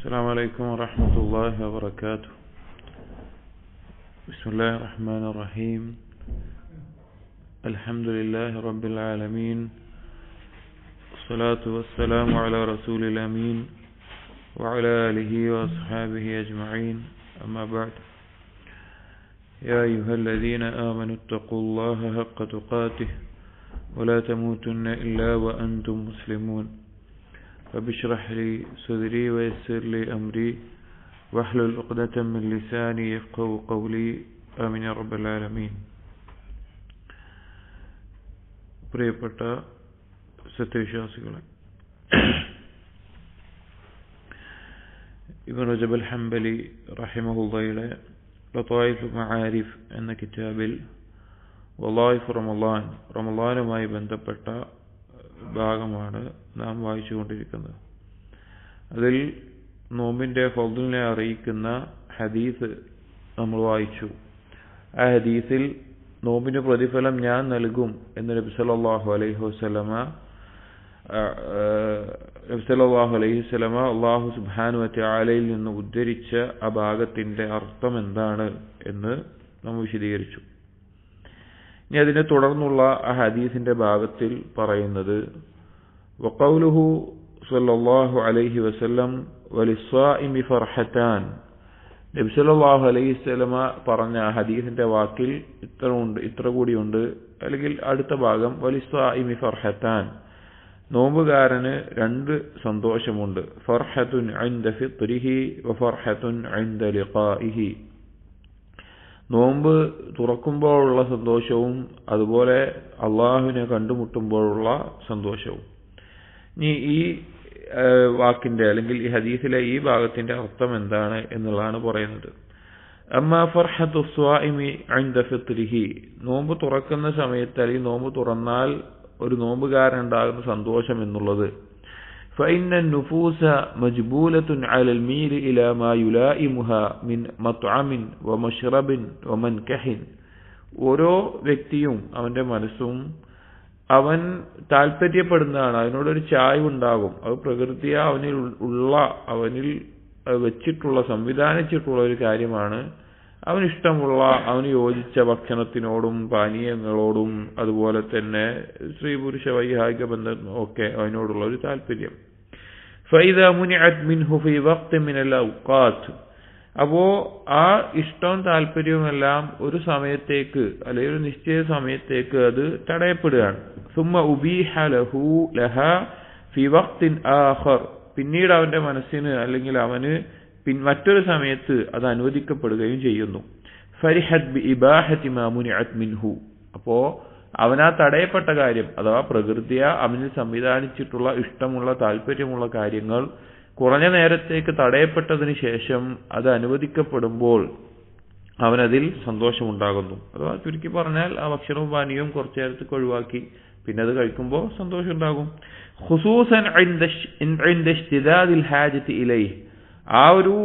السلام عليكم ورحمة الله وبركاته. بسم الله الرحمن الرحيم. الحمد لله رب العالمين، الصلاة والسلام على رسول الأمين وعلى آله وأصحابه أجمعين، أما بعد. يا أيها الذين آمنوا اتقوا الله حق تقاته ولا تموتن إلا وأنتم مسلمون. رب اشرح لي صدري ويسر لي أمري واحلل عقدة من لساني يفقهوا قولي آمين يا رب العالمين. പ്രിയപ്പെട്ട സത്യവിശ്വാസികളെ, ഇബ്നു റജബ് അൽ ഹംബലി റഹിമഹുള്ളയുടെ ലതായിഫ് മആരിഫ് എന്ന കിതാബിൽ വളായിഫ് റമളാനുമായി ബന്ധപ്പെട്ട ഭാഗമാണ് നാം വായിച്ചുകൊണ്ടിരിക്കുന്നത്. അതിൽ നോമ്പിന്റെ ഫضലിനെ അറിയിക്കുന്ന ഹദീസ് നമ്മൾ വായിച്ചു. ആ ഹദീസിൽ നോമ്പിന്റെ പ്രതിഫലം ഞാൻ നൽകും എന്ന് നബി സല്ലല്ലാഹു അലൈഹി വസല്ലമ അല്ലാഹു സുബ്ഹാനഹു വ തആലയിൽ നിന്ന് ഉദ്ധരിച്ച ആ ഭാഗത്തിന്റെ അർത്ഥം എന്താണ് എന്ന് നാം വിശദീകരിച്ചു. ഇനി അതിനെ തുടർന്നുള്ള ആ ഹദീസിന്റെ ഭാഗത്തിൽ പറയുന്നത് വഖൗലുഹു സ്വല്ലല്ലാഹു അലൈഹി വസല്ലം വലിസ്സായിമി ഫർഹത്താൻ. നബി സല്ലല്ലാഹു അലൈഹി വസല്ലമ പറഞ്ഞ ഹദീസിന്റെ വാക്കിൽ ഇത്ര കൂടിയുണ്ട്. അല്ലെങ്കിൽ അടുത്ത ഭാഗം വലിസ്സായിമി ഫർഹത്താൻ, നോമ്പുകാരന് രണ്ട് സന്തോഷമുണ്ട്. ഫർഹത്തുൻ ഇൻദ ഫിത്രിഹി വഫർഹത്തുൻ ഇൻദ ലിഖാഇഹി, നോമ്പ് തുറക്കുമ്പോഴുള്ള സന്തോഷവും അതുപോലെ അള്ളാഹുവിനെ കണ്ടുമുട്ടുമ്പോഴുള്ള സന്തോഷവും. ഇനി ഈ വാക്കിന്റെ അല്ലെങ്കിൽ ഈ ഹദീസിലെ ഈ ഭാഗത്തിന്റെ അർത്ഥം എന്താണ് എന്നുള്ളതാണ് പറയുന്നത്. അമ്മാ ഫർഹത്തു സ്വാഇമി ഇൻദ ഫിത്രിഹി, നോമ്പ് തുറക്കുന്ന സമയത്ത് അല്ലെങ്കിൽ നോമ്പ് തുറന്നാൽ ഒരു നോമ്പുകാരൻ ഉണ്ടാകുന്ന സന്തോഷം എന്നുള്ളത് فإن النفوس مجبولة على الميل إلى ما يلائمها من مطعم ومشرب ومنكح. ഓരോ വ്യക്തിയും അവന്റെ മനസ്സും അവൻ താല്പര്യപ്പെടുന്നതാണ്, അതിനോടൊരു ചായ്വുണ്ടാകും. അത് പ്രകൃതിയ അവനിൽ വെച്ചിട്ടുള്ള സംവിധാനിച്ചിട്ടുള്ള ഒരു കാര്യമാണ്. അവനിഷ്ടമുള്ള അവന് യോജിച്ച ഭക്ഷണത്തിനോടും പാനീയങ്ങളോടും അതുപോലെ തന്നെ സ്ത്രീ പുരുഷ വൈവാഹിക ബന്ധം ഒക്കെ അവനോടുള്ള ഒരു താല്പര്യം. ഫൈദാ മുനിഅത് മിൻഹു ഫീ വഖ്തിൻ മിനൽ ഔഖാത്ത്, അപ്പോ ആ ഇഷ്ടവും താല്പര്യവുമെല്ലാം ഒരു സമയത്തേക്ക് അല്ലെങ്കിൽ ഒരു നിശ്ചിത സമയത്തേക്ക് അത് തടയപ്പെടുകയാണ്. സുമ്മ ഉബീഹ ലഹാ ഫീ വഖ്തിൻ ആഖർ, പിന്നീട് അവന്റെ മനസ്സിന് അല്ലെങ്കിൽ അവന് മറ്റൊരു സമയത്ത് അത് അനുവദിക്കപ്പെടുകയും ചെയ്യുന്നു. ഫരിഹത് ബി ഇബാഹതി മാ മുനിഅത് മിൻഹു, അപ്പോ അവനാ തടയപ്പെട്ട കാര്യം അഥവാ പ്രകൃതിയ അവനിൽ സംവിധാനിച്ചിട്ടുള്ള ഇഷ്ടമുള്ള താല്പര്യമുള്ള കാര്യങ്ങൾ കുറഞ്ഞ നേരത്തേക്ക് തടയപ്പെട്ടതിന് ശേഷം അത് അനുവദിക്കപ്പെടുമ്പോൾ അവനതിൽ സന്തോഷമുണ്ടാകുന്നു. അഥവാ ചുരുക്കി പറഞ്ഞാൽ ആ ഭക്ഷണവും പാനീയവും കുറച്ചു നേരത്തേക്ക് ഒഴിവാക്കി പിന്നെ അത് കഴിക്കുമ്പോൾ സന്തോഷം ഉണ്ടാകും. ഖുസൂസൻ ഇൻദ ഇശ്തിദാദിൽ ഹാജതി ഇലൈഹി, ആ ഒരു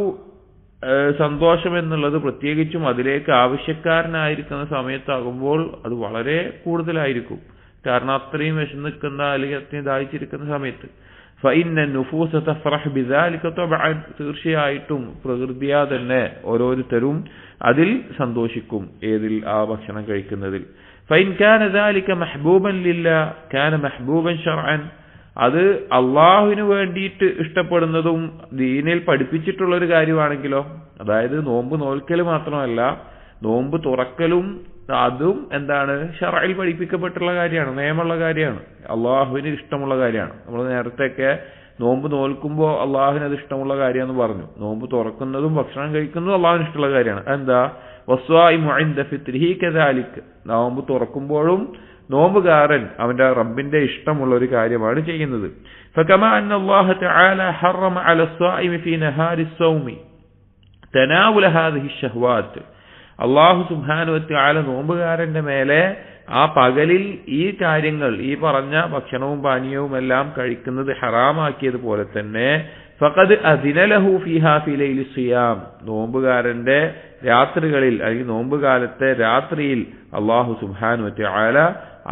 സന്തോഷം എന്നുള്ളത് പ്രത്യേകിച്ചും അതിലേക്ക് ആവശ്യക്കാരനായിരിക്കുന്ന സമയത്താകുമ്പോൾ അത് വളരെ കൂടുതലായിരിക്കും. കാരണം അത്രയും വിശന്നിക്കുന്ന അല്ലെങ്കിൽ അത്രയും ദാഹിച്ചിരിക്കുന്ന സമയത്ത്. ഫഇന്ന നുഫൂസ തഫറഹ് ബിദാലിക തബഅൻ, തീർച്ചയായിട്ടും പ്രകൃതിയാ തന്നെ ഓരോരുത്തരും അതിൽ സന്തോഷിക്കും. ഏതിൽ? ആ ഭക്ഷണം കഴിക്കുന്നതിൽ. ഫഇൻ കാന ദാലിക മഹ്ബൂബൻ ലില്ലാഹ് കാന മഹ്ബൂബൻ ശർഅൻ, അത് അള്ളാഹുവിന് വേണ്ടിയിട്ട് ഇഷ്ടപ്പെടുന്നതും ദീനിൽ പഠിപ്പിച്ചിട്ടുള്ള ഒരു കാര്യമാണെങ്കിലോ, അതായത് നോമ്പ് നോൽക്കൽ മാത്രമല്ല നോമ്പ് തുറക്കലും അതും എന്താണ് ശർഇൽ പഠിപ്പിക്കപ്പെട്ടുള്ള കാര്യമാണ്, നിയമമുള്ള കാര്യമാണ്, അള്ളാഹുവിന് ഇഷ്ടമുള്ള കാര്യമാണ്. നമ്മൾ നേരത്തെയൊക്കെ നോമ്പ് നോൽക്കുമ്പോൾ അള്ളാഹുവിന് അത് ഇഷ്ടമുള്ള കാര്യമെന്ന് പറഞ്ഞു. നോമ്പ് തുറക്കുന്നതും ഭക്ഷണം കഴിക്കുന്നതും അള്ളാഹുവിന് ഇഷ്ടമുള്ള കാര്യമാണ്. എന്താ? വസ്വാഇമു ഇൻദ ഫിത്രിഹി കദാലിക്, നോമ്പ് തുറക്കുമ്പോഴും നോമ്പുകാരൻ അവന്റെ റബ്ബിന്റെ ഇഷ്ടമുള്ള ഒരു കാര്യമാണ് ചെയ്യുന്നത്. ഫകമാ അന്ന അല്ലാഹു തആല ഹറമ അല സ്വാഇമി ഫീ നഹാരി സ്സൗമി തനാവുല ഹാദിഹി ശഹ്വാത്ത്, അല്ലാഹു സുബ്ഹാനഹു വ തആല നോമ്പുകാരന്റെ മേലെ ആ പകലിൽ ഈ കാര്യങ്ങൾ ഈ പറഞ്ഞ ഭക്ഷണവും പാനീയവും എല്ലാം കഴിക്കുന്നത് ഹറാമാക്കിയതുപോലെ തന്നെ ഫഖദ് അദിന ലഹു ഫീഹാ ഫീ ലൈലി സിയാം, നോമ്പുകാരന്റെ രാത്രികളിൽ അല്ലെങ്കിൽ നോമ്പുകാലത്തെ രാത്രിയിൽ അല്ലാഹു സുബ്ഹാനഹു വ തആല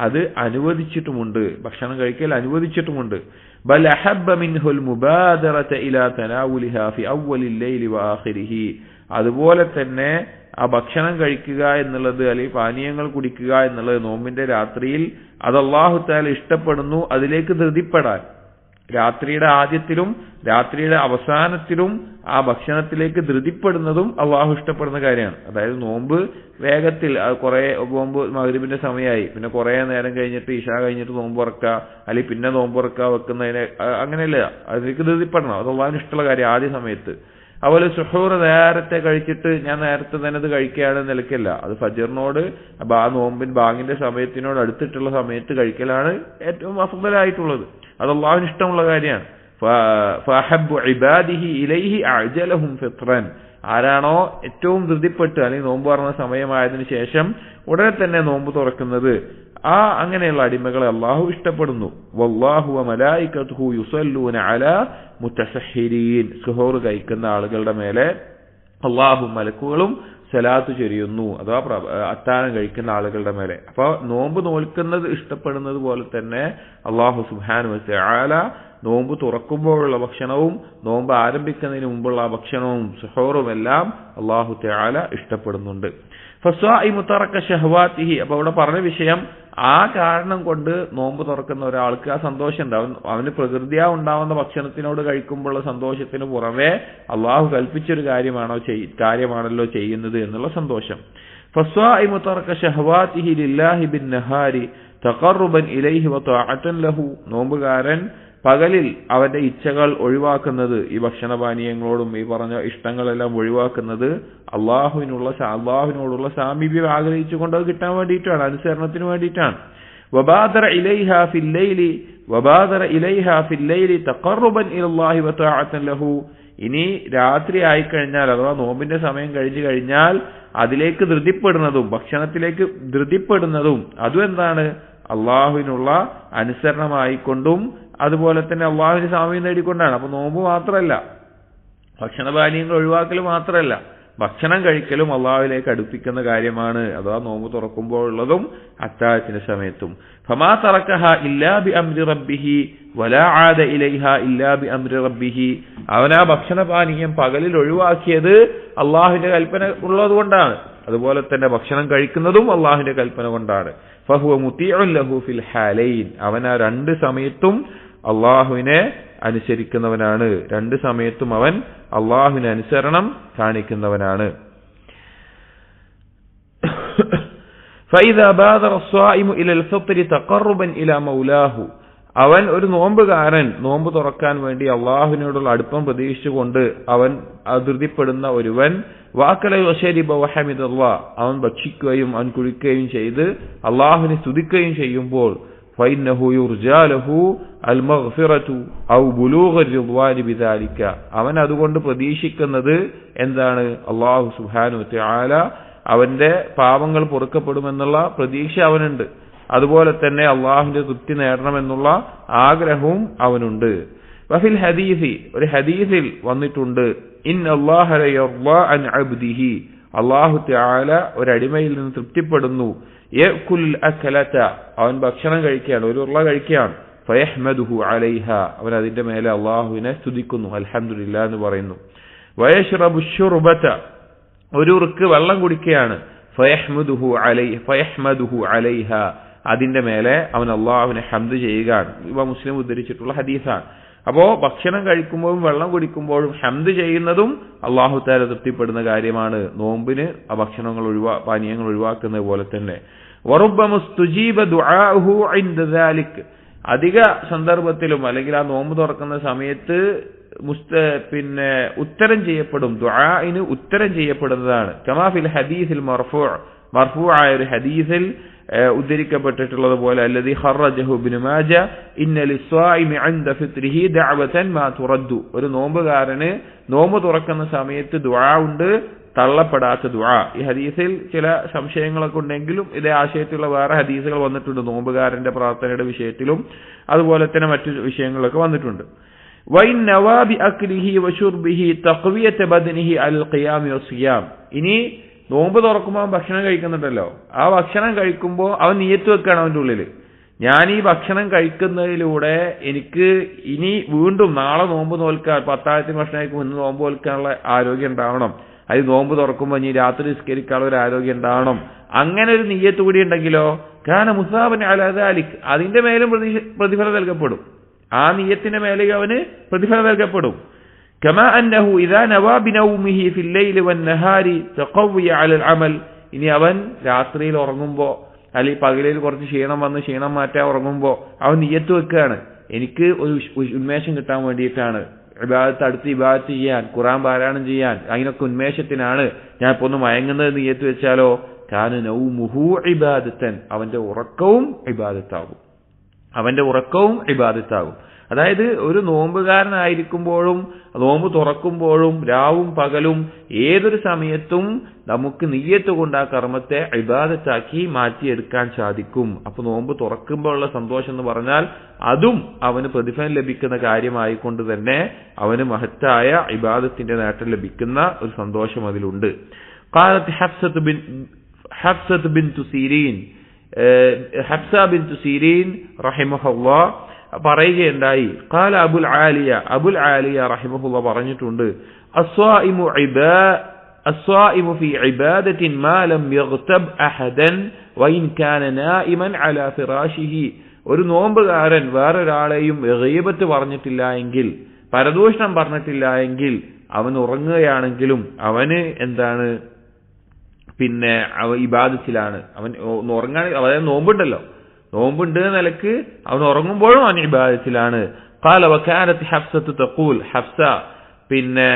അത് അനുവദിച്ചിട്ടുമുണ്ട്, ഭക്ഷണം കഴിക്കൽ അനുവദിച്ചിട്ടുമുണ്ട്. ബൽ അഹബ്ബ മിൻഹുൽ മുബാദറത ഇലാ തനാവുലിഹാ ഫി അവ്വലിൽ ലൈലി വആഖിരിഹി. അതുപോലെ തന്നെ ആ ഭക്ഷണം കഴിക്കുക എന്നുള്ളത് അല്ലെങ്കിൽ പാനീയങ്ങൾ കുടിക്കുക എന്നുള്ളത് നോമ്പിന്റെ രാത്രിയിൽ അത് അല്ലാഹു തആല ഇഷ്ടപ്പെടുന്നു. അതിലേക്ക് ധൃതിപ്പെടാൻ രാത്രിയുടെ ആദ്യത്തിലും രാത്രിയുടെ അവസാനത്തിലും ആ ഭക്ഷണത്തിലേക്ക് ധൃതിപ്പെടുന്നതും അള്ളാഹു ഇഷ്ടപ്പെടുന്ന കാര്യമാണ്. അതായത് നോമ്പ് വേഗത്തിൽ കുറെ നോമ്പ് മഗ്രിബിന്റെ സമയമായി പിന്നെ കുറെ നേരം കഴിഞ്ഞിട്ട് ഇശാ കഴിഞ്ഞിട്ട് നോമ്പ് തുറക്കുക അല്ലെങ്കിൽ പിന്നെ നോമ്പ് തുറക്കുക വെക്കുന്നതിനെ അങ്ങനെയല്ല, അതിലേക്ക് ധൃതിപ്പെടണം. അത് അള്ളാഹുവിന് ഇഷ്ടമുള്ള കാര്യം ആദ്യ സമയത്ത്. അതുപോലെ സുഹൂർ നേരത്തെ കഴിച്ചിട്ട് ഞാൻ നേരത്തെ തന്നെ അത് കഴിക്കുകയാണ് നിലയ്ക്കല്ല, അത് ഫജ്റിനോട് ആ നോമ്പിൻ ബാങ്കിന്റെ സമയത്തിനോട് അടുത്തിട്ടുള്ള സമയത്ത് കഴിക്കലാണ് ഏറ്റവും അഫ്ദലായിട്ടുള്ളത്. അത് അള്ളാഹുവിന് ഇഷ്ടമുള്ള കാര്യമാണ്. ഫഅഹബ്ബു ഇബാദിഹി ഇലൈഹി അഅജലഹും ഫിത്റൻ. ആരാണോ ഏറ്റവും ധൃതിപ്പെട്ട് അല്ലെങ്കിൽ നോമ്പ് തുറന്ന സമയമായതിനു ശേഷം ഉടനെ തന്നെ നോമ്പ് തുറക്കുന്നത്, ആ അങ്ങനെയുള്ള അടിമകളെ അള്ളാഹു ഇഷ്ടപ്പെടുന്നു. വല്ലാഹു വമലായികതുഹു യുസല്ലൂന അലാ മുതസഹ്ഹിരീൻ. സുഹൂർ കഴിക്കുന്ന ആളുകളുടെ മേലെ അള്ളാഹു മലക്കുകളും സലാത്ത് ചൊരിയുന്നു, അഥവാ അത്താഴം കഴിക്കുന്ന ആളുകളുടെ മേലെ. അപ്പൊ നോമ്പ് നോൽക്കുന്നത് ഇഷ്ടപ്പെടുന്നത് പോലെ തന്നെ അള്ളാഹു സുബ്ഹാനഹു വ തആല നോമ്പ് തുറക്കുമ്പോഴുള്ള ഭക്ഷണവും നോമ്പ് ആരംഭിക്കുന്നതിന് മുമ്പുള്ള ഭക്ഷണവും സുഹൂറും എല്ലാം അള്ളാഹു തആല ഇഷ്ടപ്പെടുന്നുണ്ട്. ഫസ്വാഇമു തറക ശഹവാതിഹി. അപ്പൊ അവിടെ പറഞ്ഞ വിഷയം, ആ കാരണം കൊണ്ട് നോമ്പ് തുറക്കുന്ന ഒരാൾക്ക് ആ സന്തോഷം ഉണ്ടാവും. അവന് പ്രകൃതിയാ ഉണ്ടാവുന്ന ഭക്ഷണത്തിനോട് കഴിക്കുമ്പോഴുള്ള സന്തോഷത്തിന് പുറമെ അള്ളാഹു കൽപ്പിച്ചൊരു കാര്യമാണല്ലോ ചെയ്യുന്നത് എന്നുള്ള സന്തോഷം. ഫസ്വാഇമു തറക ശഹവാതിഹി ലില്ലാഹി ബിന്നഹാരി തഖർറുബൻ ഇലൈഹി വതഅതൻ ലഹു. നോമ്പുകാരൻ പകലിൽ അവന്റെ ഇച്ഛകൾ ഒഴിവാക്കുന്നത്, ഈ ഭക്ഷണപാനീയങ്ങളോടും ഈ പറഞ്ഞ ഇഷ്ടങ്ങളെല്ലാം ഒഴിവാക്കുന്നത് അള്ളാഹുവിനോടുള്ള സാമീപ്യം ആഗ്രഹിച്ചുകൊണ്ട് അത് കിട്ടാൻ വേണ്ടിയിട്ടാണ്, അനുസരണത്തിന് വേണ്ടിയിട്ടാണ്. വബാദറ ഇലൈഹാ ഫിൽ ലൈലി തഖർറുബൻ ഇലല്ലാഹി വതഅതൻ ലഹു. ഇനി രാത്രി ആയിക്കഴിഞ്ഞാൽ അഥവാ നോമ്പിന്റെ സമയം കഴിഞ്ഞു കഴിഞ്ഞാൽ അതിലേക്ക് ധൃതിപ്പെടുന്നതും ഭക്ഷണത്തിലേക്ക് ധൃതിപ്പെടുന്നതും അതും എന്താണ്, അള്ളാഹുവിനുള്ള അനുസരണമായിക്കൊണ്ടും അതുപോലെ തന്നെ അള്ളാഹുവിന് സാമീപ്യം നേടിക്കൊണ്ടാണ്. അപ്പൊ നോമ്പ് മാത്രമല്ല, ഭക്ഷണപാനീയങ്ങൾ ഒഴിവാക്കൽ മാത്രമല്ല, ഭക്ഷണം കഴിക്കലും അള്ളാഹുവിലേക്ക് അടുപ്പിക്കുന്ന കാര്യമാണ്. അഥവാ നോമ്പ് തുറക്കുമ്പോഴുള്ളതും അത്താഴത്തിന്റെ സമയത്തും. ഫമാ തറക്കഹ ഇല്ലാ ബി അംരി റബ്ബിഹി വലാ ആദ ഇലൈഹാ ഇല്ലാ ബി അംരി റബ്ബിഹി. അവനാ ഭക്ഷണപാനീയം പകലിൽ ഒഴിവാക്കിയത് അള്ളാഹുവിന്റെ കൽപ്പന ഉള്ളതുകൊണ്ടാണ്. അതുപോലെ തന്നെ ഭക്ഷണം കഴിക്കുന്നതും അള്ളാഹുവിന്റെ കൽപ്പന കൊണ്ടാണ്. ഫഹുവ മുതീഉൻ ലഹു ഫിൽ ഹാലൈൻ. അവൻ ആ രണ്ട് സമയത്തും അള്ളാഹുവിനെ അനുസരിക്കുന്നവനാണ്, രണ്ട് സമയത്തും അവൻ അള്ളാഹുവിന് അനുസരണം കാണിക്കുന്നവനാണ്. فإذا بادر الصائم إلى الفطر تقربا إلى مولاه. അവൻ ഒരു നോമ്പുകാരൻ നോമ്പ് തുറക്കാൻ വേണ്ടി അള്ളാഹുവിനോടുള്ള അടുപ്പം പ്രതീക്ഷിച്ചുകൊണ്ട് അവൻ ധൃതിപ്പെടുന്ന ഒരുവൻ വാക്കല വശരിബ വഹമിദല്ലാഹ്, അവൻ ഭക്ഷിക്കുകയും അവൻ കുടിക്കുകയും ചെയ്ത് അള്ളാഹുവിനെ സ്തുതിക്കുകയും ചെയ്യുമ്പോൾ ഫഇന്നഹു യുർജാ ലഹു അൽ മഗ്ഫിറതു ഔ ബുലൂഗ റിദ്വാനി ബിദാലിക. അവൻ അതുകൊണ്ട് പ്രതീക്ഷിക്കുന്നത് എന്താണ്, അല്ലാഹു സുബ്ഹാനഹു വ തആല അവന്റെ പാപങ്ങൾ പൊറുക്കപ്പെടുമെന്നുള്ള പ്രതീക്ഷ അവനുണ്ട്. അതുപോലെ തന്നെ അള്ളാഹുവിന്റെ തൃപ്തി നേടണമെന്നുള്ള ആഗ്രഹവും അവനുണ്ട്. വഫിൽ ഹദീസി, ഒരു ഹദീസിൽ വന്നിട്ടുണ്ട്, ഇന്നല്ലാഹ ലയർളാ അൻ അബ്ദിഹി, അല്ലാഹു തആല ഒരു അടിമയിൽ നിന്ന് തൃപ്തിപ്പെടുന്നു. യഅകുൽ അകലത, അവൻ ഭക്ഷണം കഴിക്കുകയാണ്, ഒരു ഉരുള കഴിക്കുകയാണ്. ഫയഹ്മദുഹു അലൈഹ, അവൻ അതിന്റെ മേലെ അള്ളാഹുവിനെ സ്തുതിക്കുന്നു, അൽഹംദുലില്ലാഹ് എന്ന് പറയുന്നു. വയശ്റബു ശുർബത, ഒരു ഉറുക്ക് വെള്ളം കുടിക്കുകയാണ്. ഫയഹ്മദുഹു അലൈഹ, അതിന്റെ മേലെ അവൻ അള്ളാഹുവിനെ ഹംദ് ചെയ്യുകയാണ്. ഇവ മുസ്ലിം ഉദ്ധരിച്ചിട്ടുള്ള ഹദീസാണ്. അപ്പോ ഭക്ഷണം കഴിക്കുമ്പോഴും വെള്ളം കുടിക്കുമ്പോഴും ഹംദ് ചെയ്യുന്നതും അള്ളാഹു തആല തൃപ്തിപ്പെടുന്ന കാര്യമാണ്. നോമ്പിന് ആ ഭക്ഷണങ്ങൾ പാനീയങ്ങൾ ഒഴിവാക്കുന്നത് പോലെ തന്നെ. വറുബ്ബ മുസ്തുജീബ ദുആഉഹു ഇൻദ ദാലിക്, അധിക സന്ദർഭത്തിലും അല്ലെങ്കിൽ ആ നോമ്പ് തുറക്കുന്ന സമയത്ത് ഉത്തരം ചെയ്യപ്പെടും, ദുആഇന് ഉത്തരം ചെയ്യപ്പെടുന്നതാണ്. കമാ ഫിൽ ഹദീസിൽ മർഫൂആയ ഒരു ഹദീസിൽ ഉദ്ധരിക്കപ്പെട്ടിട്ടുള്ളത് പോലെ, അല്ലദീ ഖറജഹു ഇബ്നു മാജ ഇന്ന ലിസ്വാഇമി ഇൻദ ഫിത്രിഹി ദഅവതൻ മാ തുറദ്ദു. ഒരു നോമ്പുകാരന് നോമ്പ് തുറക്കുന്ന സമയത്ത് ദുആ ഉണ്ട്, തള്ളപ്പെടാത്ത ദുആ. ഈ ഹദീസിൽ ചില സംശയങ്ങളൊക്കെ ഉണ്ടെങ്കിലും ഇതേ ആശയത്തിലുള്ള വേറെ ഹദീസുകൾ വന്നിട്ടുണ്ട് നോമ്പുകാരന്റെ പ്രാർത്ഥനയുടെ വിഷയത്തിലും അതുപോലെ തന്നെ മറ്റു വിഷയങ്ങളൊക്കെ വന്നിട്ടുണ്ട്. വൈൻ നവാബി അക്ലിഹി വശുർബിഹി തഖ്വിയത ബദനിഹി അൽ ഖിയാമി വസിയാം. ഇനി നോമ്പ് തുറക്കുമ്പോൾ അവൻ ഭക്ഷണം കഴിക്കുന്നുണ്ടല്ലോ, ആ ഭക്ഷണം കഴിക്കുമ്പോൾ അവൻ നിയത്ത് വെക്കുകയാണ് അവന്റെ ഉള്ളില്, ഞാൻ ഈ ഭക്ഷണം കഴിക്കുന്നതിലൂടെ എനിക്ക് ഇനി വീണ്ടും നാളെ നോമ്പ് നോൽക്കാൻ, 10,000 ഭക്ഷണം കഴിക്കുമ്പോൾ ഇന്ന് നോമ്പ് നോൽക്കാനുള്ള ആരോഗ്യം ഉണ്ടാവണം, അത് നോമ്പ് തുറക്കുമ്പോൾ ഇനി രാത്രി നിസ്കരിക്കാനുള്ള ഒരു ആരോഗ്യം ഉണ്ടാവണം. അങ്ങനെ ഒരു നിയ്യത്ത് കൂടി ഉണ്ടെങ്കിലോ കാന മുസാബൻ അലാ ദാലിക്, അതിന്റെ മേലും പ്രതിഫലം നൽകപ്പെടും, ആ നിയ്യത്തിന്റെ മേലെ അവന് പ്രതിഫലം നൽകപ്പെടും. കമാ അന്നഹു ഇദാ നവാ ബിനൗമിഹി ഫിൽ ലൈലി വന്നഹാരി തഖവ്വിയ അലൽ അമൽ, ഇനി അവൻ രാത്രിയിൽ ഉറങ്ങുമ്പോൾ അല്ലെങ്കിൽ പകലിൽ കുറച്ച് ക്ഷീണം വന്ന് ക്ഷീണം മാറ്റാൻ ഉറങ്ങുമ്പോൾ അവൻ നിയ്യത്ത് വെക്കുകയാണ്, എനിക്ക് ഒരു ഉന്മേഷം കിട്ടാൻ വേണ്ടിയിട്ടാണ്, അടുത്ത് ഇബാദത്ത് ചെയ്യാൻ, ഖുർആൻ പാരായണം ചെയ്യാൻ, അതിനൊക്കെ ഉന്മേഷത്തിനാണ് ഞാൻ ഇപ്പൊ ഒന്ന് മയങ്ങുന്നത് നിയ്യത്ത് വെച്ചാലോ കാന നൗമുഹു ഇബാദത്തൻ, അവന്റെ ഉറക്കവും ഇബാദത്താകും, അവന്റെ ഉറക്കവും ഇബാദത്താകും. അതായത് ഒരു നോമ്പുകാരനായിരിക്കുമ്പോഴും നോമ്പ് തുറക്കുമ്പോഴും രാവും പകലും ഏതൊരു സമയത്തും നമുക്ക് നിയ്യത്ത് കൊണ്ട് ആ കർമ്മത്തെ ഇബാദത്താക്കി മാറ്റിയെടുക്കാൻ സാധിക്കും. അപ്പൊ നോമ്പ് തുറക്കുമ്പോഴുള്ള സന്തോഷം എന്ന് പറഞ്ഞാൽ അതും അവന് പ്രതിഫലം ലഭിക്കുന്ന കാര്യമായിക്കൊണ്ട് തന്നെ അവന് മഹത്തായ ഇബാദത്തിന്റെ നേട്ടം ലഭിക്കുന്ന ഒരു സന്തോഷം അതിലുണ്ട്. ഖാലത്ത് ഹഫ്സത്ത് ബിൻതു സീരീൻ, ഹഫ്സ ബിൻതു സീരീൻ റഹിമഹുല്ലാഹ് പറയുകയുണ്ടായി, ഖാല അബുൽ ആലിയ റഹിമഹുല്ലാഹ് പറഞ്ഞിട്ടുണ്ട്, الصائم في عبادة ما لم يغتب أحدا وإن كان نائما على فراشه, ഒരു നോമ്പുകാരൻ വേറൊരാളെയും ഗീബത്ത് പറഞ്ഞിട്ടില്ല എങ്കിൽ, പരദൂഷണം പറഞ്ഞിട്ടില്ല എങ്കിൽ, അവൻ ഉറങ്ങുകയാണെങ്കിലും അവന് എന്താണ് പിന്നെ ഇബാദത്തിലാണ്, അവൻ ഉറങ്ങാൻ, അതായത് നോമ്പുണ്ടല്ലോ, നോമ്പുണ്ട് നിലക്ക് അവൻ ഉറങ്ങുമ്പോഴും അവൻ ഇബാദത്തിലാണ്. ഖാല വകാനത്ത് ഹഫ്സത്തു തഖൂൽ, ഹഫ്സ പിന്നെ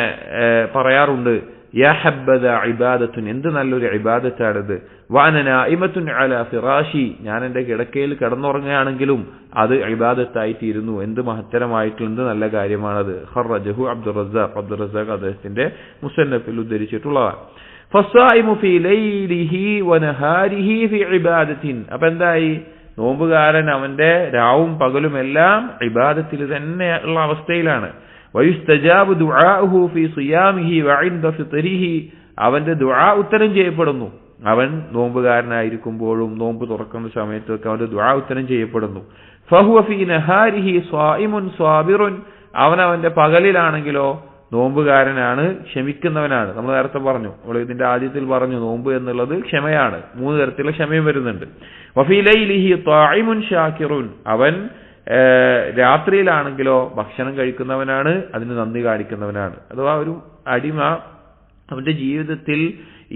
പറയാറുണ്ട്, യാ ഹബ്ബദ ഇബാദത്തുൻ, എന്ത് നല്ലൊരു ഇബാദത്താണിത്, വഅന നായിമത്തുൻ അലാ ഫിറാശി, ഞാൻ എന്റെ കിടക്കയിൽ കിടന്നുറങ്ങുകയാണെങ്കിലും അത് ഇബാദത്തായി തീരുന്നു, എന്ത് മഹത്തരമായിട്ടുള്ള എന്ത് നല്ല കാര്യമാണത്. ഖറജഹു അബ്ദുറസാഖ് അദ്ദേഹത്തിന്റെ മുസന്നഫിൽ ഉദ്ധരിച്ചിട്ടുള്ളതാണ്. ഫസ്സായിമു ഫീ ലൈലിഹി വനഹാരിഹി ഫീ ഇബാദത്തിൻ, അപ്പൊ എന്തായി, നോമ്പുകാരൻ അവന്റെ രാവും പകലും എല്ലാം ഇബാദത്തിൽ തന്നെ ഉള്ള അവസ്ഥയിലാണ്. വയുസ്തജാബു ദുആഉഹു ഫീ സിയാമിഹി വഇൻദ ഫിത്രിഹി, അവന്റെ ദുആ ഉത്തരം ചെയ്യപ്പെടുന്നു, അവൻ നോമ്പുകാരനായിരിക്കുമ്പോഴും നോമ്പ് തുറക്കുന്ന സമയത്തൊക്കെ അവന്റെ ദുആ ഉത്തരം ചെയ്യപ്പെടുന്നു. ഫഹുവ ഫീ നഹാരിഹി സ്വായിമുൻ സ്വാബിറുൻ, അവന്റെ പകലിലാണെങ്കിലോ നോമ്പുകാരനാണ്, ക്ഷമിക്കുന്നവനാണ്. നമ്മൾ നേരത്തെ പറഞ്ഞു, നമ്മൾ ഇതിന്റെ ആദ്യത്തിൽ പറഞ്ഞു നോമ്പ് എന്നുള്ളത് ക്ഷമയാണ്, 3 തരത്തിലുള്ള ക്ഷമയും വരുന്നുണ്ട്. വഫീ ലൈലിഹി ത്വാഇമുൻ ഷാകിറുൻ, അവൻ രാത്രിയിലാണെങ്കിലോ ഭക്ഷണം കഴിക്കുന്നവനാണ്, അതിന് നന്ദി കാണിക്കുന്നവനാണ്. അഥവാ ഒരു അടിമ അവന്റെ ജീവിതത്തിൽ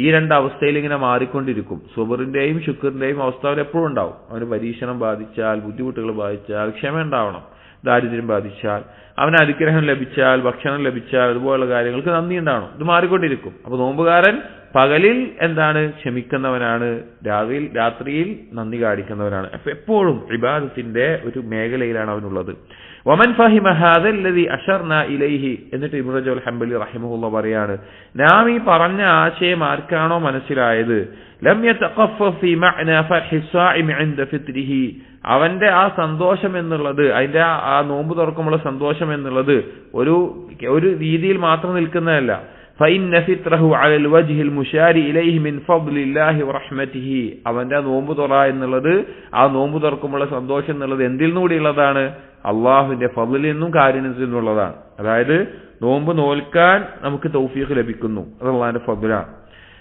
ഈ 2 അവസ്ഥയിൽ ഇങ്ങനെ മാറിക്കൊണ്ടിരിക്കും. സുബറിന്റെയും ശുക്റിന്റെയും അവസ്ഥ അവൻ എപ്പോഴും ഉണ്ടാവും. അവന് പരീക്ഷണം ബാധിച്ചാൽ, ബുദ്ധിമുട്ടുകൾ ബാധിച്ചാൽ ക്ഷമ ഉണ്ടാവണം, ദാരിദ്ര്യം ബാധിച്ചാൽ, അവന് അനുഗ്രഹം ലഭിച്ചാൽ, ഭക്ഷണം ലഭിച്ചാൽ, അതുപോലുള്ള കാര്യങ്ങൾക്ക് നന്ദി ഉണ്ടാവണം. ഇത് മാറിക്കൊണ്ടിരിക്കും. അപ്പൊ നോമ്പുകാരൻ പകലിൽ എന്താണ്, ക്ഷമിക്കുന്നവനാണ്, രാത്രിയിൽ നന്ദി കാണിക്കുന്നവനാണ്. അപ്പൊ എപ്പോഴും ഇബാദത്തിന്റെ ഒരു മേഖലയിലാണ് അവനുള്ളത്. വമൻ ഫഹിമ ഹാദല്ലദി അശർനാ ഇലൈഹി, എന്നിട്ട് ഇബ്നു റജബ് അൽ ഹംബലി റഹിമഹുല്ലാഹ് പറയാണ്, നാം ഈ പറഞ്ഞ ആശയം ആർക്കാണോ മനസ്സിലായത്, ലം യതഖഫഫ് ഫീ മഅനാ ഫർഹി സ്വാഇം ഇൻദ ഫിത്രിഹി, അവന്റെ ആ സന്തോഷം എന്നുള്ളത്, അതിന്റെ ആ നോമ്പ് തുറക്കുമ്പോൾ സന്തോഷം എന്നുള്ളത് ഒരു രീതിയിൽ മാത്രം നിൽക്കുന്നതല്ല. ഫഇന്ന ഫിത്രഹു അലൽ വജ്ഹിൽ മുശാരി ഇലൈഹി മിൻ ഫദ്ലില്ലാഹി വറഹ്മതിഹി, അവന്റെ നോമ്പ് തുറ എന്നുള്ളത്, ആ നോമ്പ് തുറക്കുമ്പോൾ സന്തോഷം എന്നുള്ളത് എന്തിൽ നിന്നുകൂടിയുള്ളതാണ്, അള്ളാഹുവിന്റെ ഫദ്ലിൽ നിന്നും കാരുണ്യത്തിൽ നിന്നുള്ളതാണ്. അതായത് നോമ്പ് നോൽക്കാൻ നമുക്ക് തൗഫീഖ് ലഭിക്കുന്നു, അത് അള്ളാഹിന്റെ ഫദ്ലാണ്.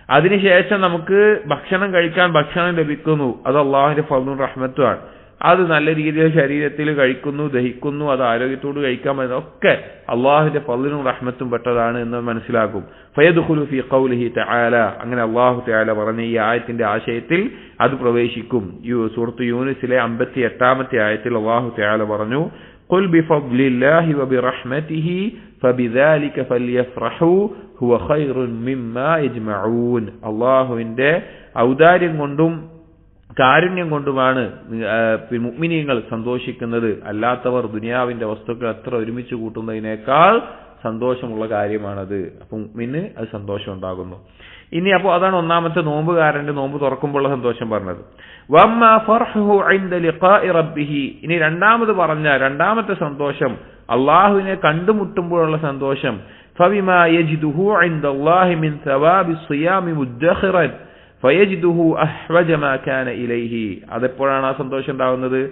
അതിനുശേഷം നമുക്ക് ഭക്ഷണം കഴിക്കാൻ ഭക്ഷണം ലഭിക്കുന്നു, അത് അള്ളാഹുവിന്റെ ഫദ്ലും റഹ്മത്തുമാണ്. അത് നല്ല രീതിയിൽ ശരീരത്തിൽ കഴിക്കുന്നു, ദഹിക്കുന്നു, അത് ആരോഗ്യത്തോട് കഴിക്കാൻ പറ്റുന്ന ഒക്കെ അള്ളാഹുവിന്റെ ഫദ്ലും റഹ്മത്തും പെട്ടതാണ് എന്ന് മനസ്സിലാക്കും. ഫയദ്ഖുലു ഫീ ഖൗലിഹി തആല, അങ്ങനെ അള്ളാഹു തആല പറഞ്ഞ ഈ ആയത്തിന്റെ ആശയത്തിൽ അത് പ്രവേശിക്കും. സൂറത്ത് യൂനുസിലെ 58-ാമത്തെ ആയത്തിൽ അള്ളാഹു തആല പറഞ്ഞു, ഖുൽ ബിഫദ്ലില്ലാഹി വബിറഹ്മതിഹി ഫബിദാലിക ഫൽയഫ്റഹു ഹുവ ഖൈറുൻ മിമ്മാ യജ്മഊൻ, അള്ളാഹുവിന്റെ ഔദാര്യം കൊണ്ടും കാരുണ്യം കൊണ്ടുമാണ് മുഅ്മിനീങ്ങൾ സന്തോഷിക്കുന്നത്, അല്ലാത്തവർ ദുനിയാവിന്റെ വസ്തുക്കൾ എത്ര ഒരുമിച്ച് കൂട്ടുന്നതിനേക്കാൾ സന്തോഷമുള്ള കാര്യമാണത്. അപ്പൊ മുഅ്മിന് അത് സന്തോഷം ഉണ്ടാകുന്നു. ഇനി അപ്പോൾ അതാണ് ഒന്നാമത്തെ നോമ്പുകാരന്റെ നോമ്പ് തുറക്കുമ്പോഴുള്ള സന്തോഷം പറഞ്ഞത്. വമ്മാ ഫർഹുഹു ഇൻദ ലിഖാഇ റബ്ബിഹി, ഇനി രണ്ടാമത് പറഞ്ഞ രണ്ടാമത്തെ സന്തോഷം അള്ളാഹുവിനെ കണ്ടുമുട്ടുമ്പോഴുള്ള സന്തോഷം. فبما يجده عند الله من ثواب الصيام مدخرا فيجده أحوج ما كان إليه. അതെപ്പോഴാണ് ആ സന്തോഷം ഉണ്ടാവുന്നത്?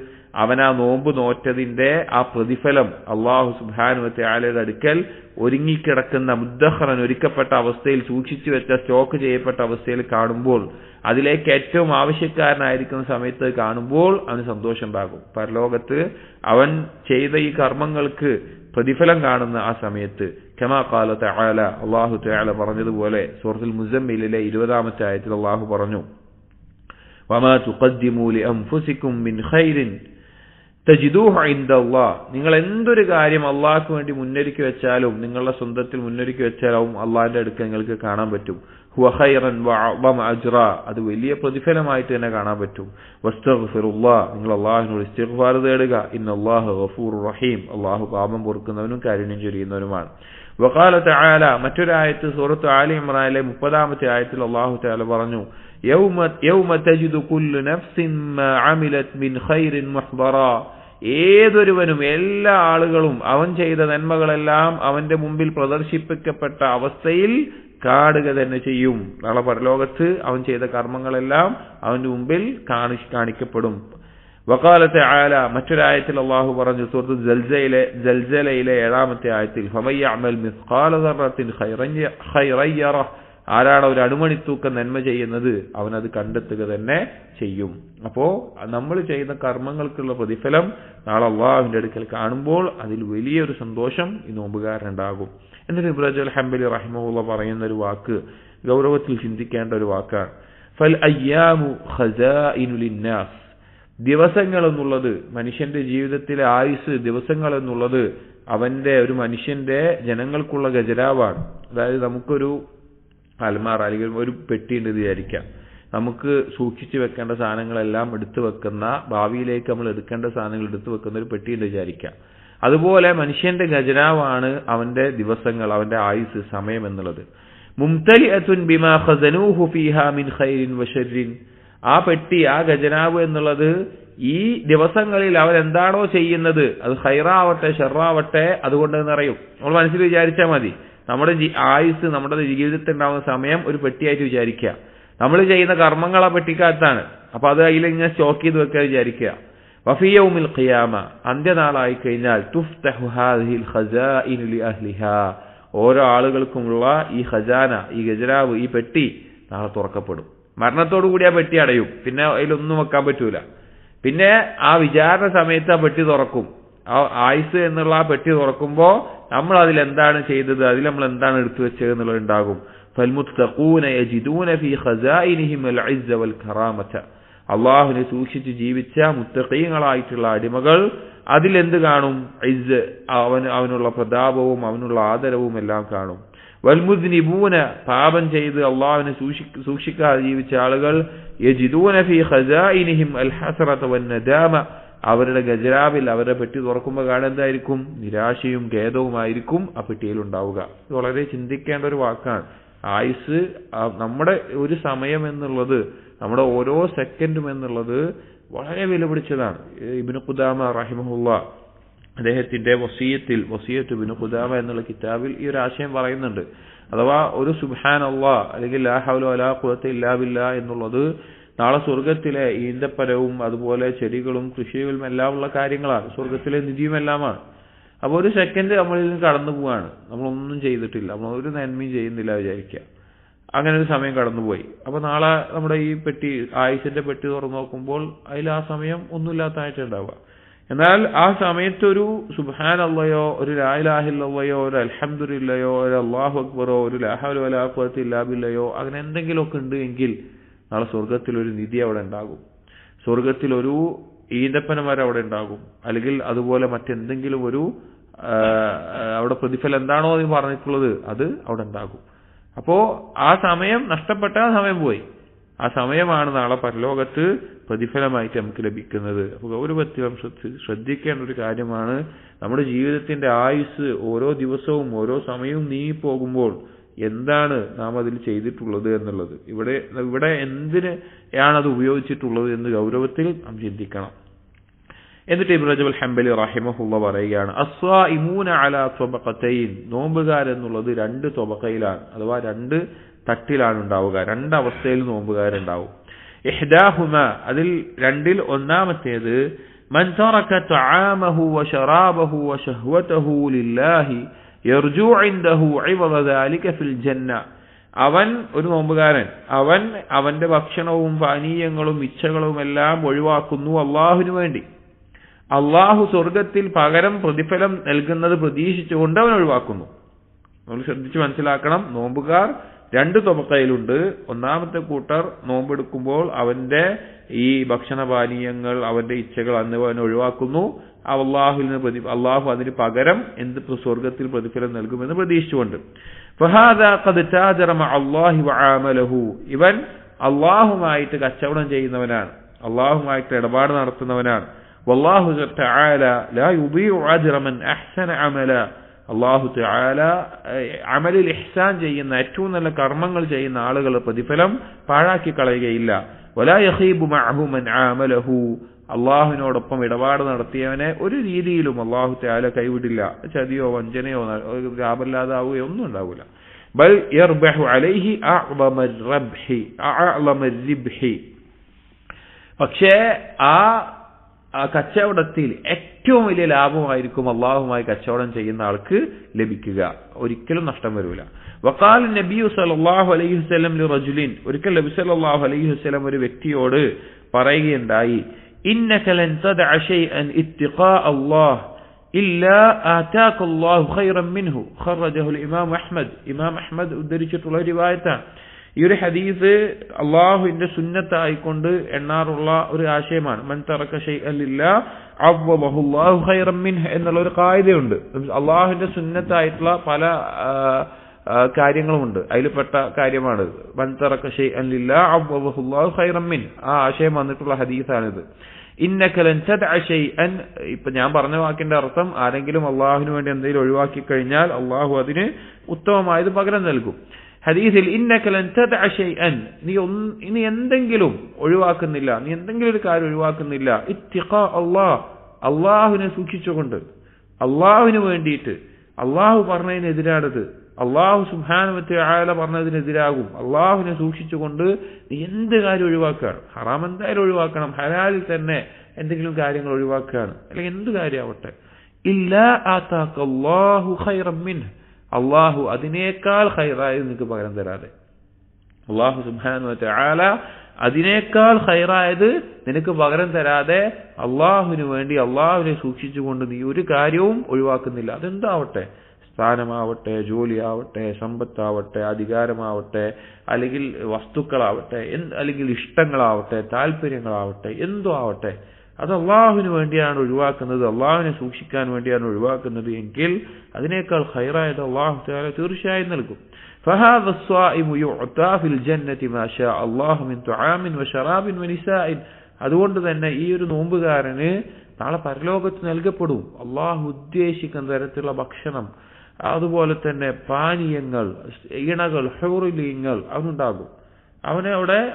അവൻ ആ നോമ്പ് നോറ്റതിന്റെ ആ പ്രതിഫലം അല്ലാഹു സുബ്ഹാനഹു വ തആലയുടെ അടുക്കൽ ഒരുങ്ങിക്കിടക്കുന്ന മുദ്ദഖറൻ, ഒരുക്കപ്പെട്ട അവസ്ഥയിൽ സൂക്ഷിച്ചു വെച്ച, സ്റ്റോക്ക് ചെയ്യപ്പെട്ട അവസ്ഥയിൽ കാണുമ്പോൾ, അതിലേക്ക് ഏറ്റവും ആവശ്യക്കാരനായിരിക്കുന്ന സമയത്ത് കാണുമ്പോൾ അവന് സന്തോഷം ഉണ്ടാകും. പരലോകത്ത് അവൻ ചെയ്ത ഈ കർമ്മങ്ങൾക്ക് പ്രതിഫലം കാണുന്ന ആ സമയത്ത്. കമാ ഖാല തആല, അല്ലാഹു തആല പറഞ്ഞതുപോലെ സൂറത്തുൽ മുസമ്മിലിലെ 20-ാമത്തെ ആയത്തിൽ അല്ലാഹു പറഞ്ഞു, വമാ തുഖദ്ദിമൂ ലിഅൻഫുസികും മിൻ ഖൈരിൻ തജിദൂഹു ഇൻദല്ലാഹ്. നിങ്ങൾ എന്തൊരു കാര്യം അള്ളാഹ്ക്ക് വേണ്ടി മുന്നൊരുക്കി വെച്ചാലും, നിങ്ങളുടെ സ്വന്തത്തിൽ മുന്നൊരുക്കി വെച്ചാലും അള്ളാഹിന്റെ അടുക്കൽ നിങ്ങൾക്ക് കാണാൻ പറ്റും. ഹുവ ഖൈറൻ വഅഅ്ളമ അജ്റ, അത് വലിയ പ്രതിഫലമായിട്ട് തന്നെ കാണാൻ പറ്റും. വസ്തഗ്ഫിറുല്ലാഹ്, നിങ്ങൾ അള്ളാഹുവിനോട് ഇസ്തിഗ്ഫാർ തേടുക. ഇന്നല്ലാഹ ഗഫൂറുർ റഹീം, അള്ളാഹു പാപം പൊറുക്കുന്നവനും കാരുണ്യം ചൊരിയുന്നവനുമാണ്. വഖാല തആല, മറ്റൊരു ആയത്ത് സൂറത്ത് ആലി ഇംറാനിലെ 30-ാമത്തെ ആയത്തിൽ അല്ലാഹു തആല പറഞ്ഞു, യൗമ തജിദു കുല്ലു നഫ്സിൻ മാ അമിലത് മിൻ ഖൈറിൻ മുഹ്ദറാ. ഏതൊരുവനും, എല്ലാ ആളുകളും അവൻ ചെയ്ത നന്മകളെല്ലാം അവന്റെ മുമ്പിൽ പ്രദർശിപ്പിക്കപ്പെട്ട അവസ്ഥയിൽ കാണുക തന്നെ ചെയ്യും. നാളെ പരലോകത്ത് അവൻ ചെയ്ത കർമ്മങ്ങളെല്ലാം അവന്റെ മുമ്പിൽ കാണിക്കപ്പെടും. വഖാല തആല, മറ്റൊരായത്തിൽ അല്ലാഹു പറഞ്ഞു സൂറത്ത് സൽസലയിലെ 7-ാമത്തെ ആയത്തിൽ, ഫമൻ യഅമൽ മിസ്ഖാല ദർറത്തിൻ ഖൈറൻ യറഹ്. ആരാണ് ഒരു അണുമണിത്തൂക്കം നന്മ ചെയ്യുന്നത്, അവനത് കണ്ടെത്തുക തന്നെ ചെയ്യും. അപ്പോ നമ്മൾ ചെയ്യുന്ന കർമ്മങ്ങൾക്കുള്ള പ്രതിഫലം നാളെ അള്ളാഹുവിന്റെ അടുക്കൽ കാണുമ്പോൾ അതിൽ വലിയൊരു സന്തോഷം ഈ നോമ്പുകാരനുണ്ടാകും. എന്നിട്ട് ഇബ്നു റജബ് ഹംബലി റഹിമഹുല്ലാഹ് പറയുന്ന ഒരു വാക്ക് ഗൗരവത്തിൽ ചിന്തിക്കേണ്ട ഒരു വാക്കാണ്. ഫൽ അയ്യാമു ഖസാഇനു ലിന്നാസ്. ദിവസങ്ങൾ എന്നുള്ളത്, മനുഷ്യന്റെ ജീവിതത്തിലെ ആയുസ്, ദിവസങ്ങൾ എന്നുള്ളത് ഒരു മനുഷ്യന്റെ ജനങ്ങൾക്കുള്ള ഖജനാവാണ്. അതായത് നമുക്കൊരു അൽമാറ അല്ലെങ്കിൽ ഒരു പെട്ടിയുണ്ട് വിചാരിക്കാം. നമുക്ക് സൂക്ഷിച്ചു വെക്കേണ്ട സാധനങ്ങളെല്ലാം എടുത്തു വെക്കുന്ന, ഭാവിയിലേക്ക് നമ്മൾ എടുക്കേണ്ട സാധനങ്ങൾ എടുത്തു വെക്കുന്ന ഒരു പെട്ടിയുണ്ട് വിചാരിക്കാം. അതുപോലെ മനുഷ്യന്റെ ഖജനാവാണ് അവന്റെ ദിവസങ്ങൾ, അവന്റെ ആയുസ്, സമയം എന്നുള്ളത്. മുംതലിഅത്തുൻ ബിമാ ഖസനൂഹു ഫീഹാ മിൻ ഖൈരിൻ വശർരിൻ. ആ പെട്ടി, ആ ഖജനാവ് എന്നുള്ളത് ഈ ദിവസങ്ങളിൽ അവൻ എന്താണോ ചെയ്യുന്നത്, അത് ഖൈറാവട്ടെ ഷർറാവട്ടെ, അതുകൊണ്ട് നിറയും. നമ്മൾ മനസ്സിൽ വിചാരിച്ചാൽ മതി. നമ്മുടെ ആയുസ്, നമ്മുടെ ജീവിതത്തിൽ ഉണ്ടാകുന്ന സമയം ഒരു പെട്ടിയായിട്ട് വിചാരിക്കുക. നമ്മൾ ചെയ്യുന്ന കർമ്മങ്ങൾ ആ പെട്ടിക്കകത്താണ്. അപ്പൊ അത് അതിലിങ്ങനെ സ്റ്റോക്ക് ചെയ്ത് വെക്കാൻ വിചാരിക്കുക. വഫീ യൗമിൽ ഖിയാമ, അന്ത്യനാളായി കഴിഞ്ഞാൽ തുഫ്തഹു ഹാദിഹിൽ ഖസാഇനു ലിഅഹ്ലിഹാ. ഓരോ ആളുകൾക്കുമുള്ള ഈ ഖജാന, ഈ ഖജനാവ്, ഈ പെട്ടി നാളെ തുറക്കപ്പെടും. മരണത്തോടു കൂടി ആ പെട്ടി അടയും. പിന്നെ അതിലൊന്നും വെക്കാൻ പറ്റൂല. പിന്നെ ആ വിചാരണ സമയത്ത് ആ പെട്ടി തുറക്കും. ആ ആയുസ് എന്നുള്ള ആ പെട്ടി തുറക്കുമ്പോ നമ്മൾ അതിൽ എന്താണ് ചെയ്തത്, അതിൽ നമ്മൾ എന്താണ് എടുത്തു വെച്ചത് എന്നുള്ളത് ഉണ്ടാകും. ഫൽമുത്തഖൂന യജിദൂന ഫീ ഖസാഇനിഹിം അൽഇസ്സ വൽ കറാമത. അല്ലാഹുവിനെ സൂക്ഷിച്ച് ജീവിച്ച മുത്തഖീങ്ങളായിട്ടുള്ള അടിമകൾ അതിലെന്ത് കാണും? ഇസ്സ്, അവനുള്ള പ്രതാപവും അവനുള്ള ആദരവും എല്ലാം കാണും. വൽമുദ്നിബൂന, പാപം ചെയ്ത് അല്ലാഹുവിനെ സൂക്ഷിക്കാതെ ജീവിച്ച ആളുകൾ യജിദൂന ഫീ ഖസാഇനിഹിം അൽ ഹസ്റത വൻ നദാമ. അവരുടെ ഖജനാവിൽ, അവരുടെ പെട്ടി തുറക്കുമ്പോൾ കാണുന്നതായിരിക്കും നിരാശയും ഖേദവുമായിരിക്കും ആ പെട്ടിയിൽ ഉണ്ടാവുക. ഇത് വളരെ ചിന്തിക്കേണ്ട ഒരു വാക്കാണ്. ആയുസ്, നമ്മുടെ ഒരു സമയം എന്നുള്ളത്, നമ്മുടെ ഓരോ സെക്കൻഡും എന്നുള്ളത് വളരെ വിലപിടിച്ചതാണ്. ഇബ്നു ഖുദാമ റഹിമഹുല്ലാഹ് അദ്ദേഹത്തിന്റെ വസിയത്ത് ഇബ്നു ഖുദാമ എന്നുള്ള കിതാബിൽ ഈ ഒരു ആശയം പറയുന്നുണ്ട്. അഥവാ ഒരു സുബ്ഹാനല്ലാഹ് അല്ലെങ്കിൽ ലാ ഹൗല വലാ ഖുവത ഇല്ലാ ബില്ലാഹ് എന്നുള്ളത് നാളെ സ്വർഗത്തിലെ ഈന്തപ്പനവും അതുപോലെ ചെടികളും കൃഷികളും എല്ലാം ഉള്ള കാര്യങ്ങളാണ്. സ്വർഗത്തിലെ നിധിയുമെല്ലാമാണ്. അപ്പോൾ ഒരു സെക്കൻഡ് നമ്മളിൽ നിന്ന് കടന്നു പോവാണ്. നമ്മളൊന്നും ചെയ്തിട്ടില്ല, നമ്മൾ ഒരു നന്മയും ചെയ്യുന്നില്ല വിചാരിക്കുക. അങ്ങനെ ഒരു സമയം കടന്നുപോയി. അപ്പൊ നാളെ നമ്മുടെ ഈ പെട്ടി, ആയുസിന്റെ പെട്ടി തുറന്നു നോക്കുമ്പോൾ അതിൽ ആ സമയം ഒന്നുമില്ലാത്തതായിട്ട് ഉണ്ടാവുക. എന്നാൽ ആ സമയത്തൊരു സുബ്ഹാനല്ലാഹയോ, ഒരു ലാ ഇലാഹ ഇല്ലല്ലാഹയോ, ഒരു അൽഹംദുലില്ലയോ, ഒരു അല്ലാഹു അക്ബറോ, ഒരു ലാ ഹൗല വലാ ഖുവത ഇല്ലാ ബില്ലയോ, അങ്ങനെ എന്തെങ്കിലുമൊക്കെ ഉണ്ട് എങ്കിൽ നാളെ സ്വർഗത്തിലൊരു നിധി അവിടെ ഉണ്ടാകും. സ്വർഗത്തിലൊരു ഈന്തപ്പന മരം അവിടെ ഉണ്ടാകും. അല്ലെങ്കിൽ അതുപോലെ മറ്റെന്തെങ്കിലും ഒരു അവിടെ പ്രതിഫലം എന്താണോ എന്ന് പറഞ്ഞിട്ടുള്ളത് അത് അവിടെ ഉണ്ടാകും. അപ്പോ ആ സമയം നഷ്ടപ്പെട്ട സമയം പോയി. ആ സമയമാണ് നാളെ പരലോകത്ത് പ്രതിഫലമായിട്ട് നമുക്ക് ലഭിക്കുന്നത്. അപ്പോൾ ഗൗരവത്തിൽ ശ്രദ്ധിക്കേണ്ട ഒരു കാര്യമാണ്, നമ്മുടെ ജീവിതത്തിന്റെ ആയുസ് ഓരോ ദിവസവും ഓരോ സമയവും നീങ്ങിപ്പോകുമ്പോൾ എന്താണ് നാം അതിൽ ചെയ്തിട്ടുള്ളത് എന്നുള്ളത്, ഇവിടെ എന്തിനാണത് ഉപയോഗിച്ചിട്ടുള്ളത് എന്ന് ഗൗരവത്തിൽ നാം ചിന്തിക്കണം. എന്നിട്ട് ഇബ്നു റജബ് അൽ ഹംബലി റഹിമഹുള്ള പറയുകയാണ് അസ്വാഇമൂന അലാ ത്വബഖതൈൻ, നോമ്പുകാരെന്നുള്ളത് രണ്ട് ത്വബഖയിലാണ്, അഥവാ രണ്ട് തട്ടിലാണ് ഉണ്ടാവുക, രണ്ടവസ്ഥയിൽ നോമ്പുകാരുണ്ടാവും. ഇഹ്ദാഹുമ, അതിൽ രണ്ടിൽ ഒന്നാമത്തേത് മൻ തറക തആമഹു വശറാബഹു വശഹ്വതഹു ലില്ലാഹി യർജു ഇൻദഹു ഇവദ ദാലിക ഫിൽ ജന്ന, അവൻ ഒരു നോമ്പുകാരൻ, അവൻ അവന്റെ ഭക്ഷണവും പാനീയങ്ങളും ഇച്ഛകളും എല്ലാം ഒഴിവാക്കുന്നു അള്ളാഹുവിന് വേണ്ടി, അള്ളാഹു സ്വർഗത്തിൽ പകരം പ്രതിഫലം നൽകുന്നത് പ്രതീക്ഷിച്ചുകൊണ്ട് അവൻ ഒഴിവാക്കുന്നു. നമ്മൾ ശ്രദ്ധിച്ച് മനസ്സിലാക്കണം, നോമ്പുകാർ രണ്ട് തൊബക്കയിലുണ്ട്. ഒന്നാമത്തെ കൂട്ടർ നോമ്പെടുക്കുമ്പോൾ അവന്റെ ഈ ഭക്ഷണപാനീയങ്ങൾ, അവന്റെ ഇച്ഛകൾ എന്നിവ അവൻ ഒഴിവാക്കുന്നു, അള്ളാഹു അതിന് പകരം എന്ത് സ്വർഗത്തിൽ പ്രതിഫലം നൽകുമെന്ന് പ്രതീക്ഷിച്ചുകൊണ്ട്. ഇവൻ അള്ളാഹുമായിട്ട് കച്ചവടം ചെയ്യുന്നവനാണ്, അള്ളാഹുമായിട്ട് ഇടപാട് നടത്തുന്നവനാണ്. വല്ലാഹു തആല ലാ യുദീഉ അജ്റ മൻ അഹ്സന അമല, അള്ളാഹു തആല അമലിൽ ഇഹ്സാൻ ചെയ്യുന്ന, ഏറ്റവും നല്ല കർമ്മങ്ങൾ ചെയ്യുന്ന ആളുകളുടെ പ്രതിഫലം പാഴാക്കി കളയുകയില്ല. വലാ യഖീബു മഅഹു മൻ ആമലഹു, അള്ളാഹുവിനോടൊപ്പം ഇടപാട് നടത്തിയവനെ ഒരു രീതിയിലും അള്ളാഹു തആല കൈവിടില്ല. ചതിയോ വഞ്ചനയോ ലാഭമില്ലാതാവുകയോ ഒന്നും ഉണ്ടാവില്ല. ബൽ യർബഹു അലൈഹി അഅ്ളമ റിബ്ഹി, പക്ഷേ ആ കച്ചവടത്തിൽ ഏറ്റവും വലിയ ലാഭമായിരിക്കും അള്ളാഹുമായി കച്ചവടം ചെയ്യുന്ന ആൾക്ക് ലഭിക്കുക, ഒരിക്കലും നഷ്ടം വരില്ല. വഖാല നബിയു സല്ലല്ലാഹു അലൈഹി വസല്ലം ലിറജുലിൻ, ഒരിക്കൽ നബി സല്ലല്ലാഹു അലൈഹി വസല്ലം ഒരു വ്യക്തിയോട് പറയുകയുണ്ടായി, ഇന്നക ലൻ തദഅ ശൈഅൻ ഇത്തിഖാ അല്ലാഹ് ഇല്ലാ ആതാക അല്ലാഹു ഖൈറൻ മിൻഹു, ഖറജഹു ഇമാം അഹ്മദ്. ഇമാം അഹ്മദ് ഉദ്ധരിച്ചിട്ടുള്ള റിവായത്താണ്. ഈ ഒരു ഹദീസ് അള്ളാഹുവിന്റെ സുന്നത്തായിക്കൊണ്ട് എണ്ണാറുള്ള ഒരു ആശയമാണ്. മൻ തറക ശൈഅൻ ലില്ലാഹ് അവ്വദഹു അല്ലാഹു ഖൈറൻ മിൻഹു എന്നുള്ള ഒരു ഖായിദയുണ്ട്. അള്ളാഹുവിന്റെ സുന്നത്തായിട്ടുള്ള പല കാര്യങ്ങളുമുണ്ട്, അതിൽപ്പെട്ട കാര്യമാണ് മൻ തറക ശൈഅൻ ലില്ലാഹ് അവ്വദഹു അല്ലാഹു ഖൈറൻ മിൻഹു. ആ ആശയം വന്നിട്ടുള്ള ഹദീസാണിത്. ഇന്നക ലൻ തദഅ ശൈഅൻ, ഇപ്പൊ ഞാൻ പറഞ്ഞ വാക്കിന്റെ അർത്ഥം, ആരെങ്കിലും അള്ളാഹുവിന് വേണ്ടി എന്തെങ്കിലും ഒഴിവാക്കി കഴിഞ്ഞാൽ അള്ളാഹു അതിന് ഉത്തമമായത് പകരം നൽകും. ഹദീസിൽ ഇന്നക ലൻ തദഅ ശൈഅൻ, നീ എന്തെങ്കിലും ഒഴിവാക്കുന്നില്ല, നീ എന്തെങ്കിലും ഒരു കാര്യം ഒഴിവാക്കുന്നില്ല, ഇത്തിഖാ അല്ലാഹ്, അള്ളാഹുവിനെ സൂക്ഷിച്ചുകൊണ്ട്, അള്ളാഹുവിന് വേണ്ടിയിട്ട്. അള്ളാഹു പറഞ്ഞതിനെതിരാണത്, അള്ളാഹു സുബ്ഹാനഹു വ തആല പറഞ്ഞതിനെതിരാകും. അള്ളാഹുവിനെ സൂക്ഷിച്ചുകൊണ്ട് നീ എന്ത് കാര്യം ഒഴിവാക്കുകയാണ്, ഹറാം എന്തായാലും ഒഴിവാക്കണം, ഹലാലിൽ തന്നെ എന്തെങ്കിലും കാര്യങ്ങൾ ഒഴിവാക്കുകയാണ്, അല്ലെങ്കിൽ എന്ത് കാര്യമാവട്ടെ, ഇല്ലാ ആതാക അല്ലാഹു ഖൈറൻ മിൻഹു, അള്ളാഹു അതിനേക്കാൾ ഖൈറായത് നിനക്ക് പകരം തരാതെ, അള്ളാഹു സുബ്ഹാനഹു വ തആല അതിനേക്കാൾ ഖൈറായത് നിനക്ക് പകരം തരാതെ അള്ളാഹുവിന് വേണ്ടി അള്ളാഹുവിനെ സൂക്ഷിച്ചുകൊണ്ട് നീ ഒരു കാര്യവും ഒഴിവാക്കുന്നില്ല. അതെന്താവട്ടെ, സ്ഥാനമാവട്ടെ, ജോലിയാവട്ടെ, സമ്പത്താവട്ടെ, അധികാരമാവട്ടെ, അല്ലെങ്കിൽ വസ്തുക്കളാവട്ടെ, അല്ലെങ്കിൽ ഇഷ്ടങ്ങളാവട്ടെ, താല്പര്യങ്ങളാവട്ടെ, എന്തോ ആവട്ടെ, അത് അള്ളാഹുവിന് വേണ്ടിയാണ് ഒഴിവാക്കുന്നത്, അള്ളാഹുവിനെ സൂക്ഷിക്കാൻ വേണ്ടിയാണ് ഒഴിവാക്കുന്നത് എങ്കിൽ അതിനേക്കാൾ ഖൈറായത് അള്ളാഹു തആല തീർച്ചയായും നൽകും. فهذا الصائم يعطى في الجنة ما شاء الله من طعام وشراب ونساء, അതുകൊണ്ട് തന്നെ ഈ ഒരു നോമ്പുകാരന് നാളെ പരലോകത്ത് നൽകപ്പെടും അള്ളാഹു ഉദ്ദേശിക്കുന്ന തരത്തിലുള്ള ഭക്ഷണം, അതുപോലെ തന്നെ പാനീയങ്ങൾ, ഇണകൾ, ഹൂറുലീങ്ങൾ അവനുണ്ടാകും.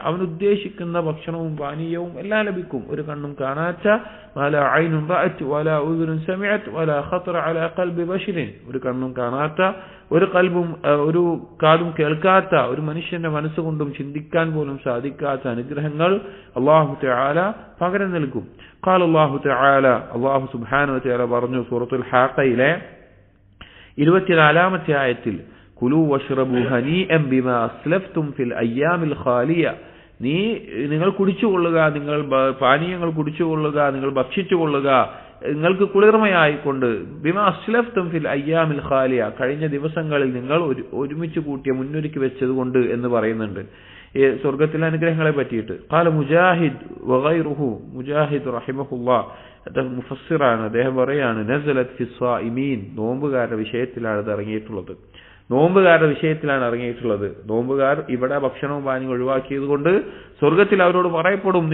അവൻ ഉദ്ദേശിക്കുന്ന ഭക്ഷണവും പാനീയവും എല്ലാം ലഭിക്കും. ഒരു കണ്ണും കാണാത്ത, വലാ ഐനുൻ റഅത് വലാ ഉദുനുൻ സമിഅത് വലാ ഖതറ അലാ ഖൽബി ബശരിൻ, ഒരു കണ്ണും കാണാത്ത, ഒരു കാതും കേൾക്കാത്ത, ഒരു മനുഷ്യന്റെ മനസ്സുകൊണ്ടും ചിന്തിക്കാൻ പോലും സാധിക്കാത്ത അനുഗ്രഹങ്ങൾ അല്ലാഹു തആല പകരം നൽകും. ഖാല അല്ലാഹു തആല, അല്ലാഹു സുബ്ഹാനഹു വ തആല പറഞ്ഞു സൂറത്തുൽ ഹാഖയിലെ 24-ാമത്തെ ആയത്തിൽ, കുലു വഷ്റബു ഹനീഅൻ ബിമാ അസ്ലഫ്തും ഫിൽ അയ്യാമിൽ ഖാലിയ, നിങ്ങൾ കുടിച്ചുകൊള്ളുക, നിങ്ങൾ പാനീയങ്ങൾ കുടിച്ചുകൊള്ളുക, നിങ്ങൾ ഭക്ഷിച്ചുകൊള്ളുക, നിങ്ങൾക്ക് കുളിർമയായിക്കൊണ്ട്, ബിമാ അസ്ലഫ്തും ഫിൽ അയ്യാമിൽ ഖാലിയ, കഴിഞ്ഞ ദിവസങ്ങളിൽ നിങ്ങൾ ഒരുമിച്ച് കൂട്ടിയ, മുന്നൊരുക്കി വെച്ചതുകൊണ്ട് എന്ന് പറയുന്നുണ്ട് സ്വർഗത്തിലെ അനുഗ്രഹങ്ങളെ പറ്റിയിട്ട്. ഖാല മുജാഹിദ് വഗൈറുഹു, മുജാഹിദ് റഹിമഹുല്ലാഹ് അദ്ദേഹം മുഫസ്സിറാണ്, അദ്ദേഹം പറയാണ് നസലത് ഫി സ്വാഇമീൻ, നോമ്പുകാരുടെ വിഷയത്തിലാണ് ഇത് ഇറങ്ങിയിട്ടുള്ളത്. നോമ്പുകാർ ഇവിടെ ഭക്ഷണവും പാനീയവും ഒഴിവാക്കിയത് കൊണ്ട് സ്വർഗത്തിൽ അവരോട് പറയപ്പെടും,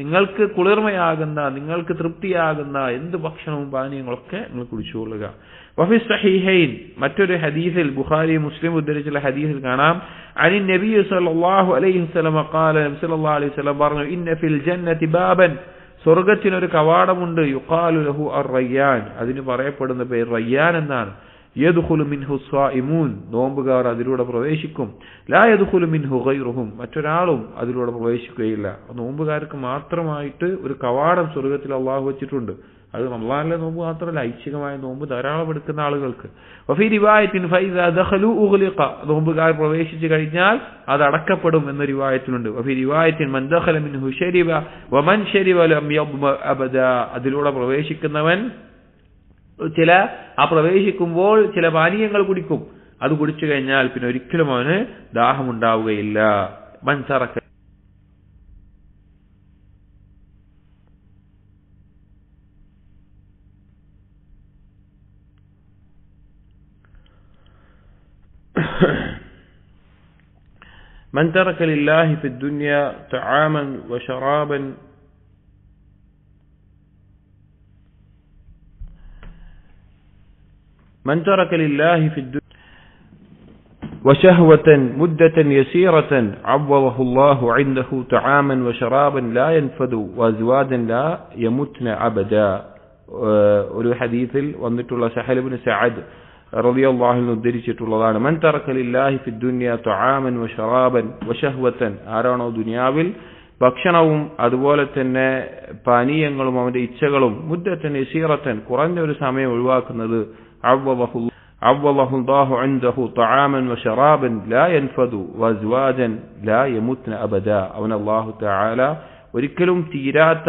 നിങ്ങൾക്ക് കുളിർമയാകുന്ന, നിങ്ങൾക്ക് തൃപ്തിയാകുന്ന എന്ത് ഭക്ഷണവും പാനീയങ്ങളൊക്കെ നിങ്ങൾ കുടിച്ചുകൊള്ളുക. വഫി സഹീഹൈൻ, മറ്റൊരു ഹദീസിൽ, ബുഖാരി മുസ്ലിം ഉദ്ധരിച്ചുള്ള ഹദീസിൽ കാണാം, അനി നബി സല്ലല്ലാഹു അലൈഹി വസല്ലം ഖാല, നബി സല്ലല്ലാഹു അലൈഹി വസല്ലം പറഞ്ഞു, ഇന്ന ഫിൽ ജന്നതി ബാബൻ, സ്വർഗത്തിനൊരു കവാടമുണ്ട്, യുഖാലു ലഹു അർ-റയ്യാൻ, അതിന് പറയപ്പെടുന്ന പേര് റയ്യാൻ എന്നാണ്. യദ്ഖുലു മിൻഹു സ്വായിമൂൻ, നോമ്പുകാർ അതിലൂടെ പ്രവേശിക്കും. ലാ യദ്ഖുലു മിൻഹു ഗൈറുഹും, മറ്റൊരാളും അതിലൂടെ പ്രവേശിക്കുകയില്ല. നോമ്പുകാർക്ക് മാത്രമായിട്ട് ഒരു കവാടം സ്വർഗത്തിൽ അള്ളാഹു വെച്ചിട്ടുണ്ട്. അത് റമളാനിലെ നോമ്പ് മാത്രമല്ല, ഐച്ഛികമായ നോമ്പ് ധാരാളം എടുക്കുന്ന ആളുകൾക്ക്. വഫീ റിവായത്തിൻ ഫൈദാ ദഖലു ഉഗ്ലിഖ, നോമ്പുകാർ പ്രവേശിച്ചു കഴിഞ്ഞാൽ അത് അടക്കപ്പെടും എന്ന റിവായത്തിലുണ്ട്. വഫീ റിവായത്തിൻ മൻ ദഖല മിൻഹു ശരിബ വമൻ ശരിബ ലം യദ്മ അബദാ, അതിലൂടെ പ്രവേശിക്കുന്നവൻ പ്രവേശിക്കുമ്പോൾ ചില പാനീയങ്ങൾ കുടിക്കും, അത് കുടിച്ചു കഴിഞ്ഞാൽ പിന്നെ ഒരിക്കലും അവന് ദാഹമുണ്ടാവുകയില്ല. മൻ തറക من ترك لله في الدنيا طعاما وشرابا من ترك لله في الدنيا وشهوة مدة يسيرة عوضه الله عنده طعاما وشرابا لا ينفد وأزواجا لا يمتن أبدا. ഒരു ഹദീസിൽ വന്നിട്ടുള്ള സഹൽ ഇബ്നു സഅദ് റളിയല്ലാഹു അൻഹു ഉദ്ധരിച്ചിട്ടുള്ളതാണ്. മൻ തറക ലില്ലാഹി ഫിദ് ദുനിയ തുആമൻ വശറാബൻ വശഹ്വതൻ, ആരാണോ ദുനിയാവിൽ ഭക്ഷണവും അതുപോലെ തന്നെ പാനീയങ്ങളും അവന്റെ ഇച്ഛകളും മുദ്ദത്തൻ യസീറത്തൻ കുറഞ്ഞ ഒരു സമയം ഒഴിവാക്കുന്നത്, അവ്വളഹു അല്ലാഹു ഇൻദഹു തുആമൻ വശറാബൻ ലാ യൻഫദു വഅസ്വാജൻ ലാ യമുത്ന അബദ, അവൻ അല്ലാഹു തആല ഒരിക്കലും തീരാത്ത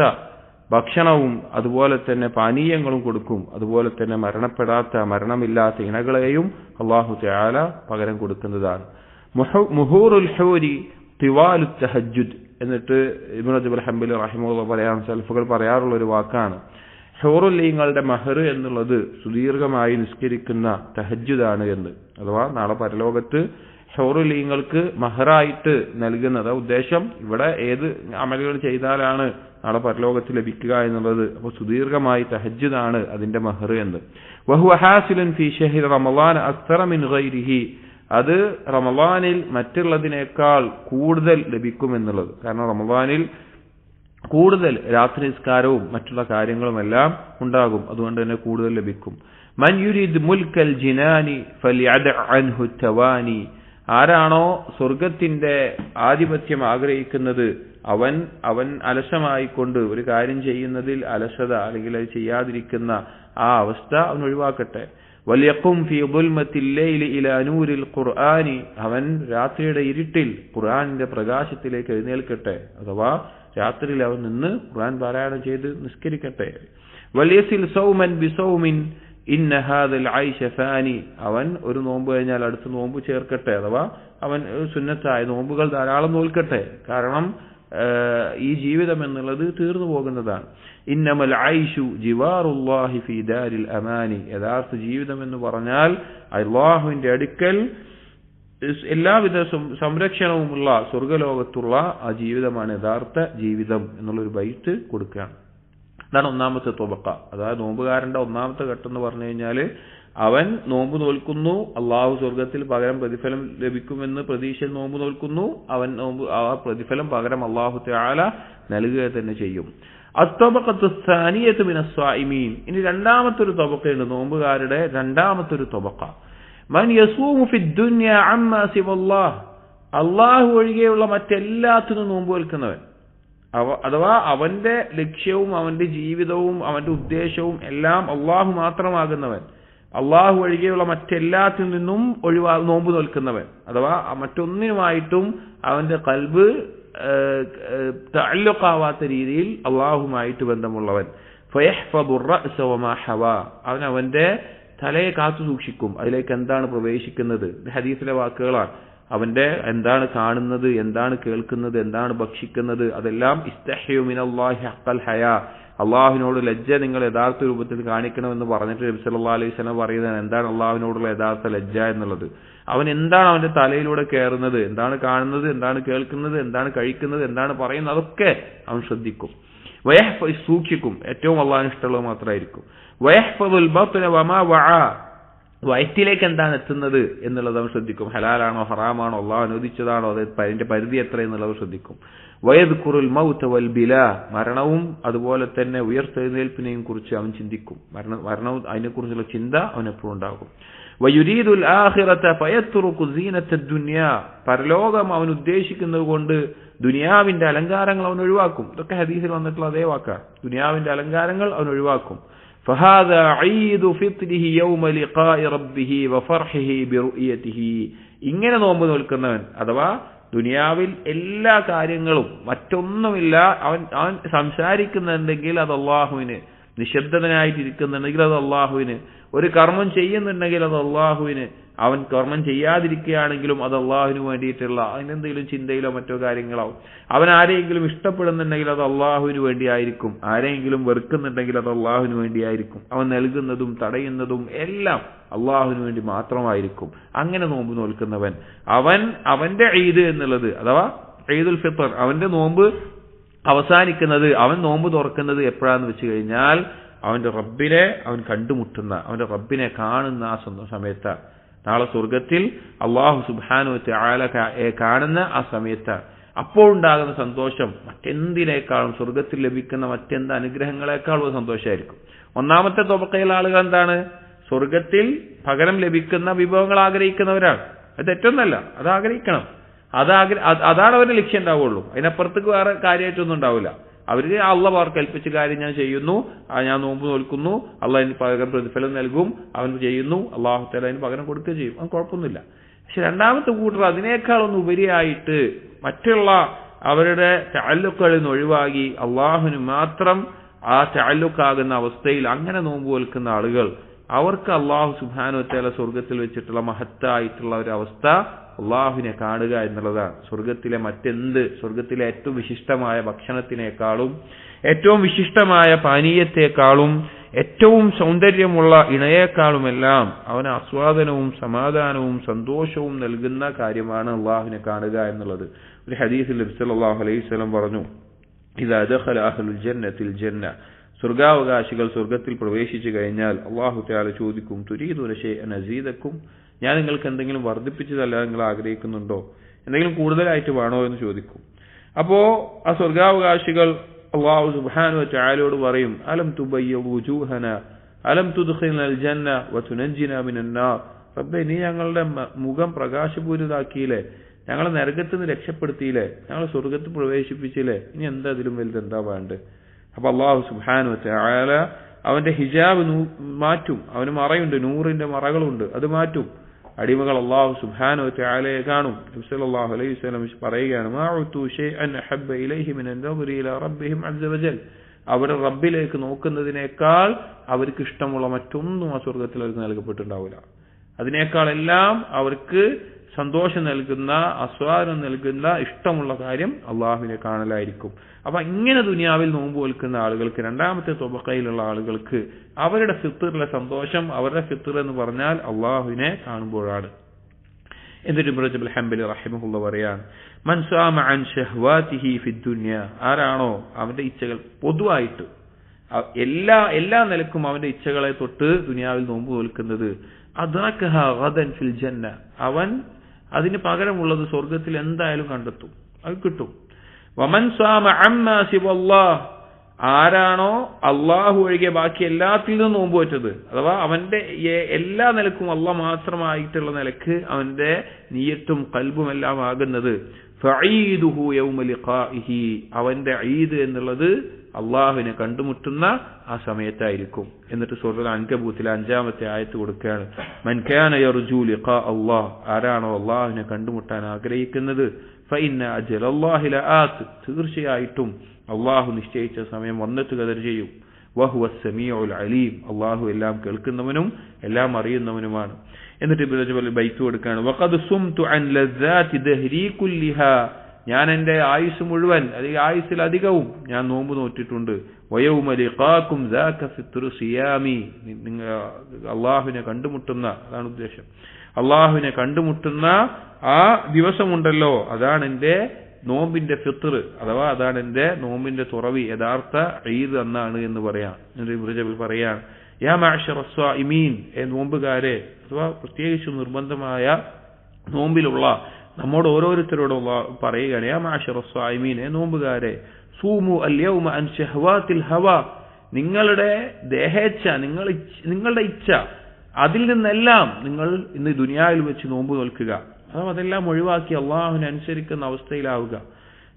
ഭക്ഷണവും അതുപോലെ തന്നെ പാനീയങ്ങളും കൊടുക്കും. അതുപോലെ തന്നെ മരണമില്ലാത്ത ഇണകളെയും അല്ലാഹു തആല പകരം കൊടുക്കുന്നതാണ്. മുഹൂറുൽ ഹൂരി തിവാലുൽ തഹജ്ജുദ് എന്നിട്ട് ഇബ്നു റജബ് ഹംബലി റഹിമഹുല്ലാഹ് പറയാൻ സൽഫുകൾ പറയാറുള്ള ഒരു വാക്കാണ്. ഹൂറുല്ലീങ്ങളുടെ മഹർ എന്നുള്ളത് സുദീർഘമായി നിസ്കരിക്കുന്ന തഹജ്ജുദാണ് എന്ന്. അഥവാ നാളെ പരലോകത്ത് ഹൂറുല്ലീങ്ങൾക്ക് മഹറായിട്ട് നൽകുന്നത്, ഉദ്ദേശം ഇവിടെ ഏത് അമലുകൾ ചെയ്താലാണ് നാളെ പരലോകത്ത് ലഭിക്കുക എന്നുള്ളത്. അപ്പോൾ സുദീർഘമായി തഹജ്ജുദാണ് അതിന്റെ മഹർ എന്ന്. വഹുവ ഹാസിലുൻ ഫീ ശഹ്രി റമളാൻ അക്തറ മിൻ ഗൈരിഹി, അത് റമളാനിൽ മറ്റുള്ളതിനേക്കാൾ കൂടുതൽ ലഭിക്കുമെന്നുള്ളത്. കാരണം റമളാനിൽ കൂടുതൽ രാത്രി നിസ്കാരവും മറ്റുള്ള കാര്യങ്ങളുമെല്ലാം ഉണ്ടാകും, അതുകൊണ്ട് തന്നെ കൂടുതൽ ലഭിക്കും. മൻ യുരിദ് മുൽക്കൽ ജിനാനി ഫലിയദ് അൻഹു തവാനി, ആരാണോ സ്വർഗത്തിന്റെ ആധിപത്യം ആഗ്രഹിക്കുന്നത് അവൻ അലസമായിക്കൊണ്ട് ഒരു കാര്യം ചെയ്യുന്നതിൽ അലസത അല്ലെങ്കിൽ അത് ചെയ്യാതിരിക്കുന്ന ആ അവസ്ഥ അവൻ ഒഴിവാക്കട്ടെ. വൽയഖും ഫീ ദുൽമത്തിൽ ലൈലി ഇലാ നൂരിൽ ഖുർആനി, അവൻ രാത്രിയുടെ ഇരുട്ടിൽ ഖുർആനിന്റെ പ്രകാശത്തിലേക്ക് എഴുന്നേൽക്കട്ടെ, അഥവാ രാത്രിയിൽ അവൻ നിന്ന് ഖുർആൻ പാരായണം ചെയ്ത് നിസ്കരിക്കട്ടെ. വൽയസിൽ സൗമൻ ബിസൗമിൻ ഇന്ന ഹാദൽ ഐശ ഫാനി, അവൻ ഒരു നോമ്പ് കഴിഞ്ഞാൽ അടുത്ത നോമ്പ് ചേർക്കട്ടെ, അഥവാ അവൻ സുന്നത്തായ നോമ്പുകൾ ധാരാളം നോൽക്കട്ടെ. കാരണം ഈ ജീവിതം എന്നുള്ളത് തീർന്നു പോകുന്നതാണ്. ഇന്നമൽ ഐഷു ജിവാറുല്ലാഹി ഫീ ദാരിൽ അമാനി, യഥാർത്ഥ ജീവിതം എന്ന് പറഞ്ഞാൽ അല്ലാഹുവിന്റെ അടുക്കൽ എല്ലാവിധ സംരക്ഷണവുമുള്ള സ്വർഗലോകത്തുള്ള ആ ജീവിതമാണ് യഥാർത്ഥ ജീവിതം എന്നുള്ളൊരു ബൈറ്റ് കൊടുക്കുകയാണ്. അതാണ് ഒന്നാമത്തെ തൊബക്ക. അതായത് നോമ്പുകാരന്റെ ഒന്നാമത്തെ ഘട്ടം എന്ന് പറഞ്ഞു കഴിഞ്ഞാൽ അവൻ നോമ്പ് നോൽക്കുന്നു, അള്ളാഹു സ്വർഗത്തിൽ പകരം പ്രതിഫലം ലഭിക്കുമെന്ന് പ്രതീക്ഷയിൽ നോമ്പ് നോൽക്കുന്നു, അവൻ ആ പ്രതിഫലം പകരം അള്ളാഹു തആല നൽകുക തന്നെ ചെയ്യും. അത്തൊബഖത്തു സാനിയത്തു മിനസ് സ്വായിമീൻ, ഇനി രണ്ടാമത്തെ ഒരു തൊബക്കയുണ്ട്, നോമ്പുകാരുടെ രണ്ടാമത്തെ ഒരു തൊബക്ക. മൻ യസൂമു ഫിദ് ദുനിയ അമ്മാ സിവല്ലാഹ്, അള്ളാഹു ഒഴികെയുള്ള മറ്റെല്ലാത്തിനും നോമ്പ് നോൽക്കുന്നവൻ, അഥവാ അവന്റെ ലക്ഷ്യവും അവന്റെ ജീവിതവും അവന്റെ ഉദ്ദേശവും എല്ലാം അള്ളാഹു മാത്രമാകുന്നവൻ, അള്ളാഹു ഒഴികെയുള്ള മറ്റെല്ലാത്തിൽ നിന്നും നോമ്പ് നോൽക്കുന്നവൻ, അഥവാ മറ്റൊന്നിനുമായിട്ടും അവന്റെ ഖൽബ് തഅല്ലുഖാവാത്ത രീതിയിൽ അള്ളാഹുമായിട്ട് ബന്ധമുള്ളവൻ. ഫയഹ്ഫദു റഅസ വമാ ഹവാ, അവൻ അവന്റെ തലയെ കാത്തു സൂക്ഷിക്കും, അതിലേക്ക് എന്താണ് പ്രവേശിക്കുന്നത്. ഹദീസിലെ വാക്കുകളാണ്. അവന്റെ എന്താണ് കാണുന്നത്, എന്താണ് കേൾക്കുന്നത്, എന്താണ് ഭക്ഷിക്കുന്നത്, അതെല്ലാം ഇസ്തഹ്യു മിനല്ലാഹി ഹഖൽ ഹയാ, അള്ളാഹുവിനോട് ലജ്ജ നിങ്ങൾ യഥാർത്ഥ രൂപത്തിൽ കാണിക്കണമെന്ന് പറഞ്ഞിട്ട് നബി സല്ലല്ലാഹു അലൈഹി വസല്ലം പറയുന്നത് എന്താണ് അള്ളാഹുവിനോടുള്ള യഥാർത്ഥ ലജ്ജ എന്നുള്ളത്. അവൻ എന്താണ് അവന്റെ തലയിലൂടെ കയറുന്നത്, എന്താണ് കാണുന്നത്, എന്താണ് കേൾക്കുന്നത്, എന്താണ് കഴിക്കുന്നത്, എന്താണ് പറയുന്നത്, അതൊക്കെ അവൻ ശ്രദ്ധിക്കും. സൂക്ഷിക്കും, ഏറ്റവും അള്ളാഹിന് ഇഷ്ടമുള്ളത് മാത്രമായിരിക്കും. വയഹ്ഫദുൽ ബത്ന വമാ വആ, വയറ്റിലേക്ക് എന്താണ് എത്തുന്നത് എന്നുള്ളത് അവൻ ശ്രദ്ധിക്കും. ഹലാലാണോ ഹറാമാണോ അള്ളാഹു അനുവദിച്ചതാണോ അത് അതിന്റെ പരിധി എത്ര എന്നുള്ളത് ശ്രദ്ധിക്കും. വയദ്കുറുൽ മൗത വൽ ബിലാ, മരണവും അതുപോലെ തന്നെ ഉയർത്തെഴുന്നേൽപ്പിനെയും കുറിച്ച് അവൻ ചിന്തിക്കും. മരണവും അതിനെക്കുറിച്ചുള്ള ചിന്ത അവൻ എപ്പോഴും ഉണ്ടാകും. വയുരീദുൽ ആഖിറത ഫയത്റുകു സീനത്തദ് ദുനിയ, പരലോകം അവൻ ഉദ്ദേശിക്കുന്നത് കൊണ്ട് ദുനിയാവിന്റെ അലങ്കാരങ്ങൾ അവൻ ഒഴിവാക്കും. ഇതൊക്കെ ഹദീസിൽ വന്നിട്ടുള്ള അതേ വാക്കാണ്. ദുനിയാവിന്റെ അലങ്കാരങ്ങൾ അവൻ ഒഴിവാക്കും. ഫഹാദാ ഈദു ഫിത്രിഹി യൗമ ലിഖാഇ റബ്ബിഹി വഫർഹിഹി ബിറുയതിഹി, ഇങ്ങനെ നോമ്പ് നോൽക്കുന്നവൻ അഥവാ ദുനിയാവിൽ എല്ലാ കാര്യങ്ങളും മറ്റൊന്നുമില്ല, അവൻ സംസാരിക്കുന്നുണ്ടെങ്കിൽ അത് അള്ളാഹുവിന്, നിശബ്ദനായിട്ടിരിക്കുന്നുണ്ടെങ്കിൽ അത് അള്ളാഹുവിന്, ഒരു കർമ്മം ചെയ്യുന്നുണ്ടെങ്കിൽ അത് അള്ളാഹുവിന്, അവൻ കർമ്മം ചെയ്യാതിരിക്കുകയാണെങ്കിലും അത് അള്ളാഹുവിന് വേണ്ടിയിട്ടുള്ള അതിനെന്തെങ്കിലും ചിന്തയിലോ മറ്റോ കാര്യങ്ങളോ, അവൻ ആരെയെങ്കിലും ഇഷ്ടപ്പെടുന്നുണ്ടെങ്കിൽ അത് അള്ളാഹുവിന് വേണ്ടിയായിരിക്കും, ആരെയെങ്കിലും വെറുക്കുന്നുണ്ടെങ്കിൽ അത് അള്ളാഹുവിന് വേണ്ടിയായിരിക്കും, അവൻ നൽകുന്നതും തടയുന്നതും എല്ലാം അള്ളാഹുവിന് വേണ്ടി മാത്രമായിരിക്കും. അങ്ങനെ നോമ്പ് നോൽക്കുന്നവൻ അവന്റെ ഈദ് എന്നുള്ളത് അഥവാ ഈദുൽ ഫിത്ർ, അവന്റെ നോമ്പ് അവസാനിക്കുന്നത്, അവൻ നോമ്പ് തുറക്കുന്നത് എപ്പോഴാന്ന് വെച്ച് കഴിഞ്ഞാൽ അവന്റെ റബ്ബിനെ അവൻ കണ്ടുമുട്ടുന്ന, അവന്റെ റബ്ബിനെ കാണുന്ന ആ സമയത്ത്, നാളെ സ്വർഗത്തിൽ അള്ളാഹു സുബ്ഹാനഹു വ തആല കാണുന്ന ആ സമയത്ത്, അപ്പോഴുണ്ടാകുന്ന സന്തോഷം മറ്റെന്തിനേക്കാളും, സ്വർഗത്തിൽ ലഭിക്കുന്ന മറ്റെന്ത് അനുഗ്രഹങ്ങളെക്കാളും സന്തോഷമായിരിക്കും. ഒന്നാമത്തെ തൊബക്കയിലെ ആളുകൾ എന്താണ്? സ്വർഗത്തിൽ പകരം ലഭിക്കുന്ന വിഭവങ്ങൾ ആഗ്രഹിക്കുന്നവരാണ്. അത് തെറ്റൊന്നല്ല, അത് ആഗ്രഹിക്കണം, അതാണ് അവരുടെ ലക്ഷ്യം ഉണ്ടാവുള്ളൂ. അതിനപ്പുറത്തേക്ക് വേറെ കാര്യമായിട്ടൊന്നും ഉണ്ടാവില്ല. അവർക്ക് അള്ളാഹ് അവർ കൽപ്പിച്ച കാര്യം ഞാൻ ചെയ്യുന്നു, ഞാൻ നോമ്പ് നോൽക്കുന്നു, അള്ളാഹ് അതിന് പകരം പ്രതിഫലം നൽകും, അവൻ ചെയ്യുന്നു, അള്ളാഹു തആല അതിന് പകരം കൊടുക്കുകയും ചെയ്യും, അത് കുഴപ്പമൊന്നുമില്ല. പക്ഷെ രണ്ടാമത്തെ കൂട്ടർ അതിനേക്കാളൊന്നും ഉപരിയായിട്ട് മറ്റുള്ള അവരുടെ തഅല്ലുഖുകളിൽ നിന്ന് ഒഴിവാക്കി അള്ളാഹുവിന് മാത്രം ആ തഅല്ലുഖാകുന്ന അവസ്ഥയിൽ അങ്ങനെ നോമ്പ് നോൽക്കുന്ന ആളുകൾ, അവർക്ക് അള്ളാഹു സുബ്ഹാനഹു വ തആല സ്വർഗത്തിൽ വെച്ചിട്ടുള്ള മഹത്തായിട്ടുള്ള ഒരു അവസ്ഥ അള്ളാഹുവിനെ കാണുക എന്നുള്ളതാണ്. സ്വർഗത്തിലെ ഏറ്റവും വിശിഷ്ടമായ ഭക്ഷണത്തിനേക്കാളും ഏറ്റവും വിശിഷ്ടമായ പാനീയത്തെക്കാളും ഏറ്റവും സൗന്ദര്യമുള്ള ഇണയേക്കാളുമെല്ലാം അവന് ആസ്വാദനവും സമാധാനവും സന്തോഷവും നൽകുന്ന കാര്യമാണ് അള്ളാഹുവിനെ കാണുക എന്നുള്ളത്. ഒരു ഹദീസിൽ നബി സല്ലല്ലാഹു അലൈഹി വസല്ലം പറഞ്ഞു, ഇദാ ദഖല അഹ്ലുൽ ജന്നത്തിൽ ജന്ന, സ്വർഗാവകാശികൾ സ്വർഗത്തിൽ പ്രവേശിച്ചു കഴിഞ്ഞാൽ അള്ളാഹു തആല ചോദിക്കും, തുരീദുന ശൈഅൻ അസീദക്കും, ഞാൻ നിങ്ങൾക്ക് എന്തെങ്കിലും വർദ്ധിപ്പിച്ചതല്ല നിങ്ങൾ ആഗ്രഹിക്കുന്നുണ്ടോ, എന്തെങ്കിലും കൂടുതലായിട്ട് വേണോ എന്ന് ചോദിക്കും. അപ്പോ ആ സ്വർഗാവകാശികൾ അല്ലാഹു സുബ്ഹാനഹു വ തആലയോട് പറയും, അലം തുബയ്യിദു വജൂഹന അലം തുദ്ഖിൽനൽ ജന്ന വതുനജ്ജിന മിനൻ നാർ, റബ്ബേ നീ ഞങ്ങളുടെ മുഖം പ്രകാശപൂരിതാക്കിയില്ലേ, ഞങ്ങളെ നരകത്തിൽ നിന്ന് രക്ഷപ്പെടുത്തിയില്ലേ, ഞങ്ങളെ സ്വർഗത്തിൽ പ്രവേശിപ്പിച്ചില്ലേ, ഇനി എന്താ ഇതിലും വലുത് എന്താ വേണ്ടത്? അപ്പൊ അല്ലാഹു സുബ്ഹാനഹു വ തആല അവന്റെ ഹിജാബ് മാറ്റും, അവന് മറയുണ്ട്, നൂറിന്റെ മറകളുണ്ട്, അത് മാറ്റും. അടിമകൾ അല്ലാഹു സുബ്ഹാനഹു വ തആലയെ കാണും. നബി സല്ലല്ലാഹു അലൈഹി വസല്ലം പറയുകയാണ്, മാഉതു ശൈഅൻ അഹബ്ബ ഇലൈഹി മിൻ അൻ-നദരി ഇലാ റബ്ബിഹിം അസ്സ വജൽ, അവർ റബ്ബിലേക്ക് നോക്കുന്നതിനേക്കാൾ അവർക്ക് ഇഷ്ടമുള്ള മറ്റൊന്നും ആ സ്വർഗത്തിൽ അവർക്ക് നൽകപ്പെട്ടിട്ടുണ്ടാവില്ല. അതിനേക്കാളെല്ലാം അവർക്ക് സന്തോഷം നൽകുന്ന, ആസ്വാദനം നൽകുന്ന, ഇഷ്ടമുള്ള കാര്യം അള്ളാഹുവിനെ കാണലായിരിക്കും. അപ്പൊ ഇങ്ങനെ ദുനിയാവിൽ നോമ്പ് നോൽക്കുന്ന ആളുകൾക്ക്, രണ്ടാമത്തെ തൊബക്കയിലുള്ള ആളുകൾക്ക് അവരുടെ ഫിത്റിലെ സന്തോഷം, അവരുടെ ഫിത്ർ എന്ന് പറഞ്ഞാൽ അള്ളാഹുവിനെ കാണുമ്പോഴാണ്. എന്നിട്ട് ഇബ്നു റജബ് അൽ-ഹംബലി റഹിമഹുല്ലാഹ് പറയാണ്, മൻ സാമ അൻ ശഹ്വാതിഹി ഫിദ് ദുനിയ, ആരാണോ അവന്റെ ഇച്ഛകൾ പൊതുവായിട്ട് എല്ലാ നിലക്കും അവന്റെ ഇച്ഛകളെ തൊട്ട് ദുനിയാവിൽ നോമ്പ് നോൽക്കുന്നത്, അദ്റകഹ ഗദൻ ഫിൽ ജന്ന, അവൻ അതിന് പകരമുള്ളത് സ്വർഗത്തിൽ എന്തായാലും കണ്ടെത്തും, അത് കിട്ടും. വമൻ സാമ അമ്മാ സിവല്ലാഹ്, ആരാണോ അള്ളാഹു ഒഴികെ ബാക്കി എല്ലാത്തിൽ നിന്നും നോമ്പ് വെച്ചത്, അഥവാ അവന്റെ എല്ലാ നിലക്കും അള്ളാഹ് മാത്രമായിട്ടുള്ള നിലക്ക് അവന്റെ നിയ്യത്തും ഖൽബും എല്ലാം ആകുന്നത്, ഫഈദുഹു യൗമ ലിഖാഇഹി, അവന്റെ ഈദ് എന്നുള്ളത് അള്ളാഹുവിനെ കണ്ടുമുട്ടുന്ന ആ സമയത്തായിരിക്കും. എന്നിട്ട് സൂറത്തുൽ അൻകബൂത്തിലെ 5-ാമത്തെ ആയത്ത് കൊടുക്കുകയാണ്, മൻ കാന യർജു ലിഖാ അല്ലാഹ്, ആരാണോ അള്ളാഹുവിനെ കണ്ടുമുട്ടാൻ ആഗ്രഹിക്കുന്നത്, ഫഇന്ന അജലല്ലാഹി ലആത്, തീർച്ചയായിട്ടും അള്ളാഹു നിശ്ചയിച്ച സമയം വന്നെത്തുക ചെയ്യും. വഹുവസ് സമീഉൽ അലീം, അള്ളാഹു എല്ലാം കേൾക്കുന്നവനും എല്ലാം അറിയുന്നവനുമാണ്. എന്നിട്ട് ഇബ്നു റജബ് ബൈത്ത് കൊടുക്കുകയാണ്, വഖദ് സുംതു അൻ ലദ്ദാതി ദഹ്രി കുല്ലിഹാ, ഞാൻ എന്റെ ആയുസ് മുഴുവൻ, അല്ലെങ്കിൽ ആയുസ്സിൽ അധികവും ഞാൻ നോമ്പ് നോറ്റിട്ടുണ്ട്. വയൗമ ലിഖാകും ദാക ഫിത്റു സിയാമി, നിങ്ങൾ അള്ളാഹുവിനെ കണ്ടുമുട്ടുന്ന, അതാണ് ഉദ്ദേശം, അള്ളാഹുവിനെ കണ്ടുമുട്ടുന്ന ആ ദിവസമുണ്ടല്ലോ, അതാണ് എന്റെ നോമ്പിന്റെ ഫിത്ർ, അഥവാ അതാണ് എന്റെ നോമ്പിന്റെ തുറവി, യഥാർത്ഥ ഈദ് എന്നാണ് എന്ന് പറയാം. ഇബ്നു റജബ് പറയാണ്, യാ മഅ്ശറസ് സ്വാഇമീൻ, നോമ്പുകാരെ, അഥവാ പ്രത്യേകിച്ച് നിർബന്ധമായ നോമ്പിലുള്ള നമ്മോട് ഓരോരുത്തരോടും പറയുകയാണ്, യാ മഅ്ശറസ് സ്വാഇമീൻ, നോമ്പുകാരെ, സൂമു അൽയൗമ അൻ ശഹവാത്തിൽ ഹവാ, നിങ്ങളുടെ ദേഹേച്ഛ, നിങ്ങളുടെ ഇച്ഛ, അതിൽ നിന്നെല്ലാം നിങ്ങൾ ഇന്ന് ദുനിയാവിൽ വെച്ച് നോമ്പ് നോൽക്കുക. അതെല്ലാം ഒഴിവാക്കി അള്ളാഹുവിനെ അനുസരിക്കുന്ന അവസ്ഥയിലാവുക.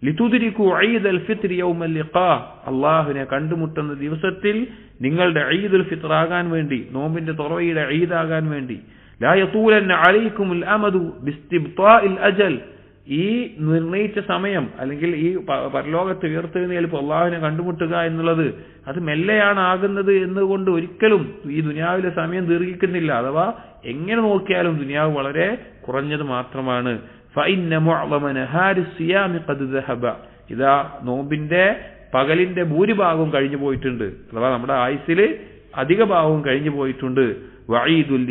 ലിതുദ്രികു ഈദൽ ഫിത്ർ യൗമൽ ലിഖാ, അള്ളാഹുവിനെ കണ്ടുമുട്ടുന്ന ദിവസത്തിൽ നിങ്ങളുടെ ഈദുൽ ഫിത്ർ ആകാൻ വേണ്ടി, നോമ്പിന്റെ തുറവയുടെ ഈദാകാൻ വേണ്ടി. ലാ യതൂലന്ന അലൈക്കുമുൽ അമദു ബിസ്തിബ്താഇൽ അജൽ, ഈ നിർണയിച്ച സമയം അല്ലെങ്കിൽ ഈ പരലോകത്ത് ഉയർത്തെഴുന്നേൽപ്പ് അള്ളാഹുവിനെ കണ്ടുമുട്ടുക എന്നുള്ളത് അത് മെല്ലെയാണ് ആകുന്നത് എന്നുകൊണ്ട് ഒരിക്കലും ഈ ദുനിയാവിലെ സമയം ദീർഘിക്കുന്നില്ല. അഥവാ എങ്ങനെ നോക്കിയാലും ദുനിയാവ് വളരെ കുറഞ്ഞത് മാത്രമാണ്. ഫഇന്ന മുഅ്ളമ നഹാരി സിയാമി ഖദ് ദഹബ, ഇതാ നോമ്പിന്റെ പകലിന്റെ ഭൂരിഭാഗവും കഴിഞ്ഞു പോയിട്ടുണ്ട്, അഥവാ നമ്മുടെ ആയുസ്സിൽ അധിക ഭാഗവും കഴിഞ്ഞു പോയിട്ടുണ്ട്. വഈദുൽ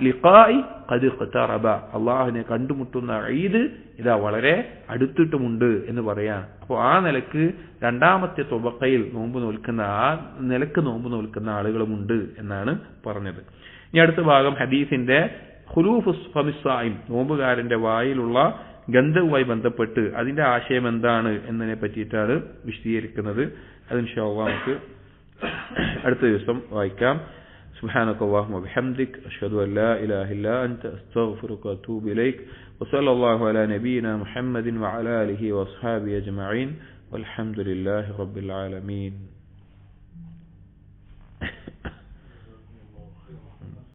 ലിഖാഇ ഖദ് ഖതറബ, അള്ളാഹുവിനെ കണ്ടുമുട്ടുന്ന ഈദ് ഇതാ വളരെ അടുത്തിട്ടുമുണ്ട് എന്ന് പറയാം. അപ്പോൾ ആ നിലക്ക് രണ്ടാമത്തെ തുബക്കയിൽ നോമ്പ് നോൽക്കുന്ന, ആ നിലക്ക് നോമ്പ് നോൽക്കുന്ന ആളുകളുമുണ്ട് എന്നാണ് പറഞ്ഞത്. ഇനി അടുത്ത ഭാഗം ഹദീസിന്റെ ഖുലൂഫുസ് ഫമിസ്സായിം, നോമ്പുകാരന്റെ വായിലുള്ള ഗന്ധവുമായി ബന്ധപ്പെട്ട് അതിന്റെ ആശയം എന്താണ് എന്നതിനെ പറ്റിയിട്ടാണ് വിശദീകരിക്കുന്നത്. അത് ഇൻഷാ അല്ലാഹ് നമുക്ക് അടുത്ത ദിവസം വായിക്കാം. سبحانك اللهم وبحمدك أشهد أن لا إله إلا أنت أستغفرك وأتوب إليك وصلى الله على نبينا محمد وعلى آله وأصحابه أجمعين والحمد لله رب العالمين.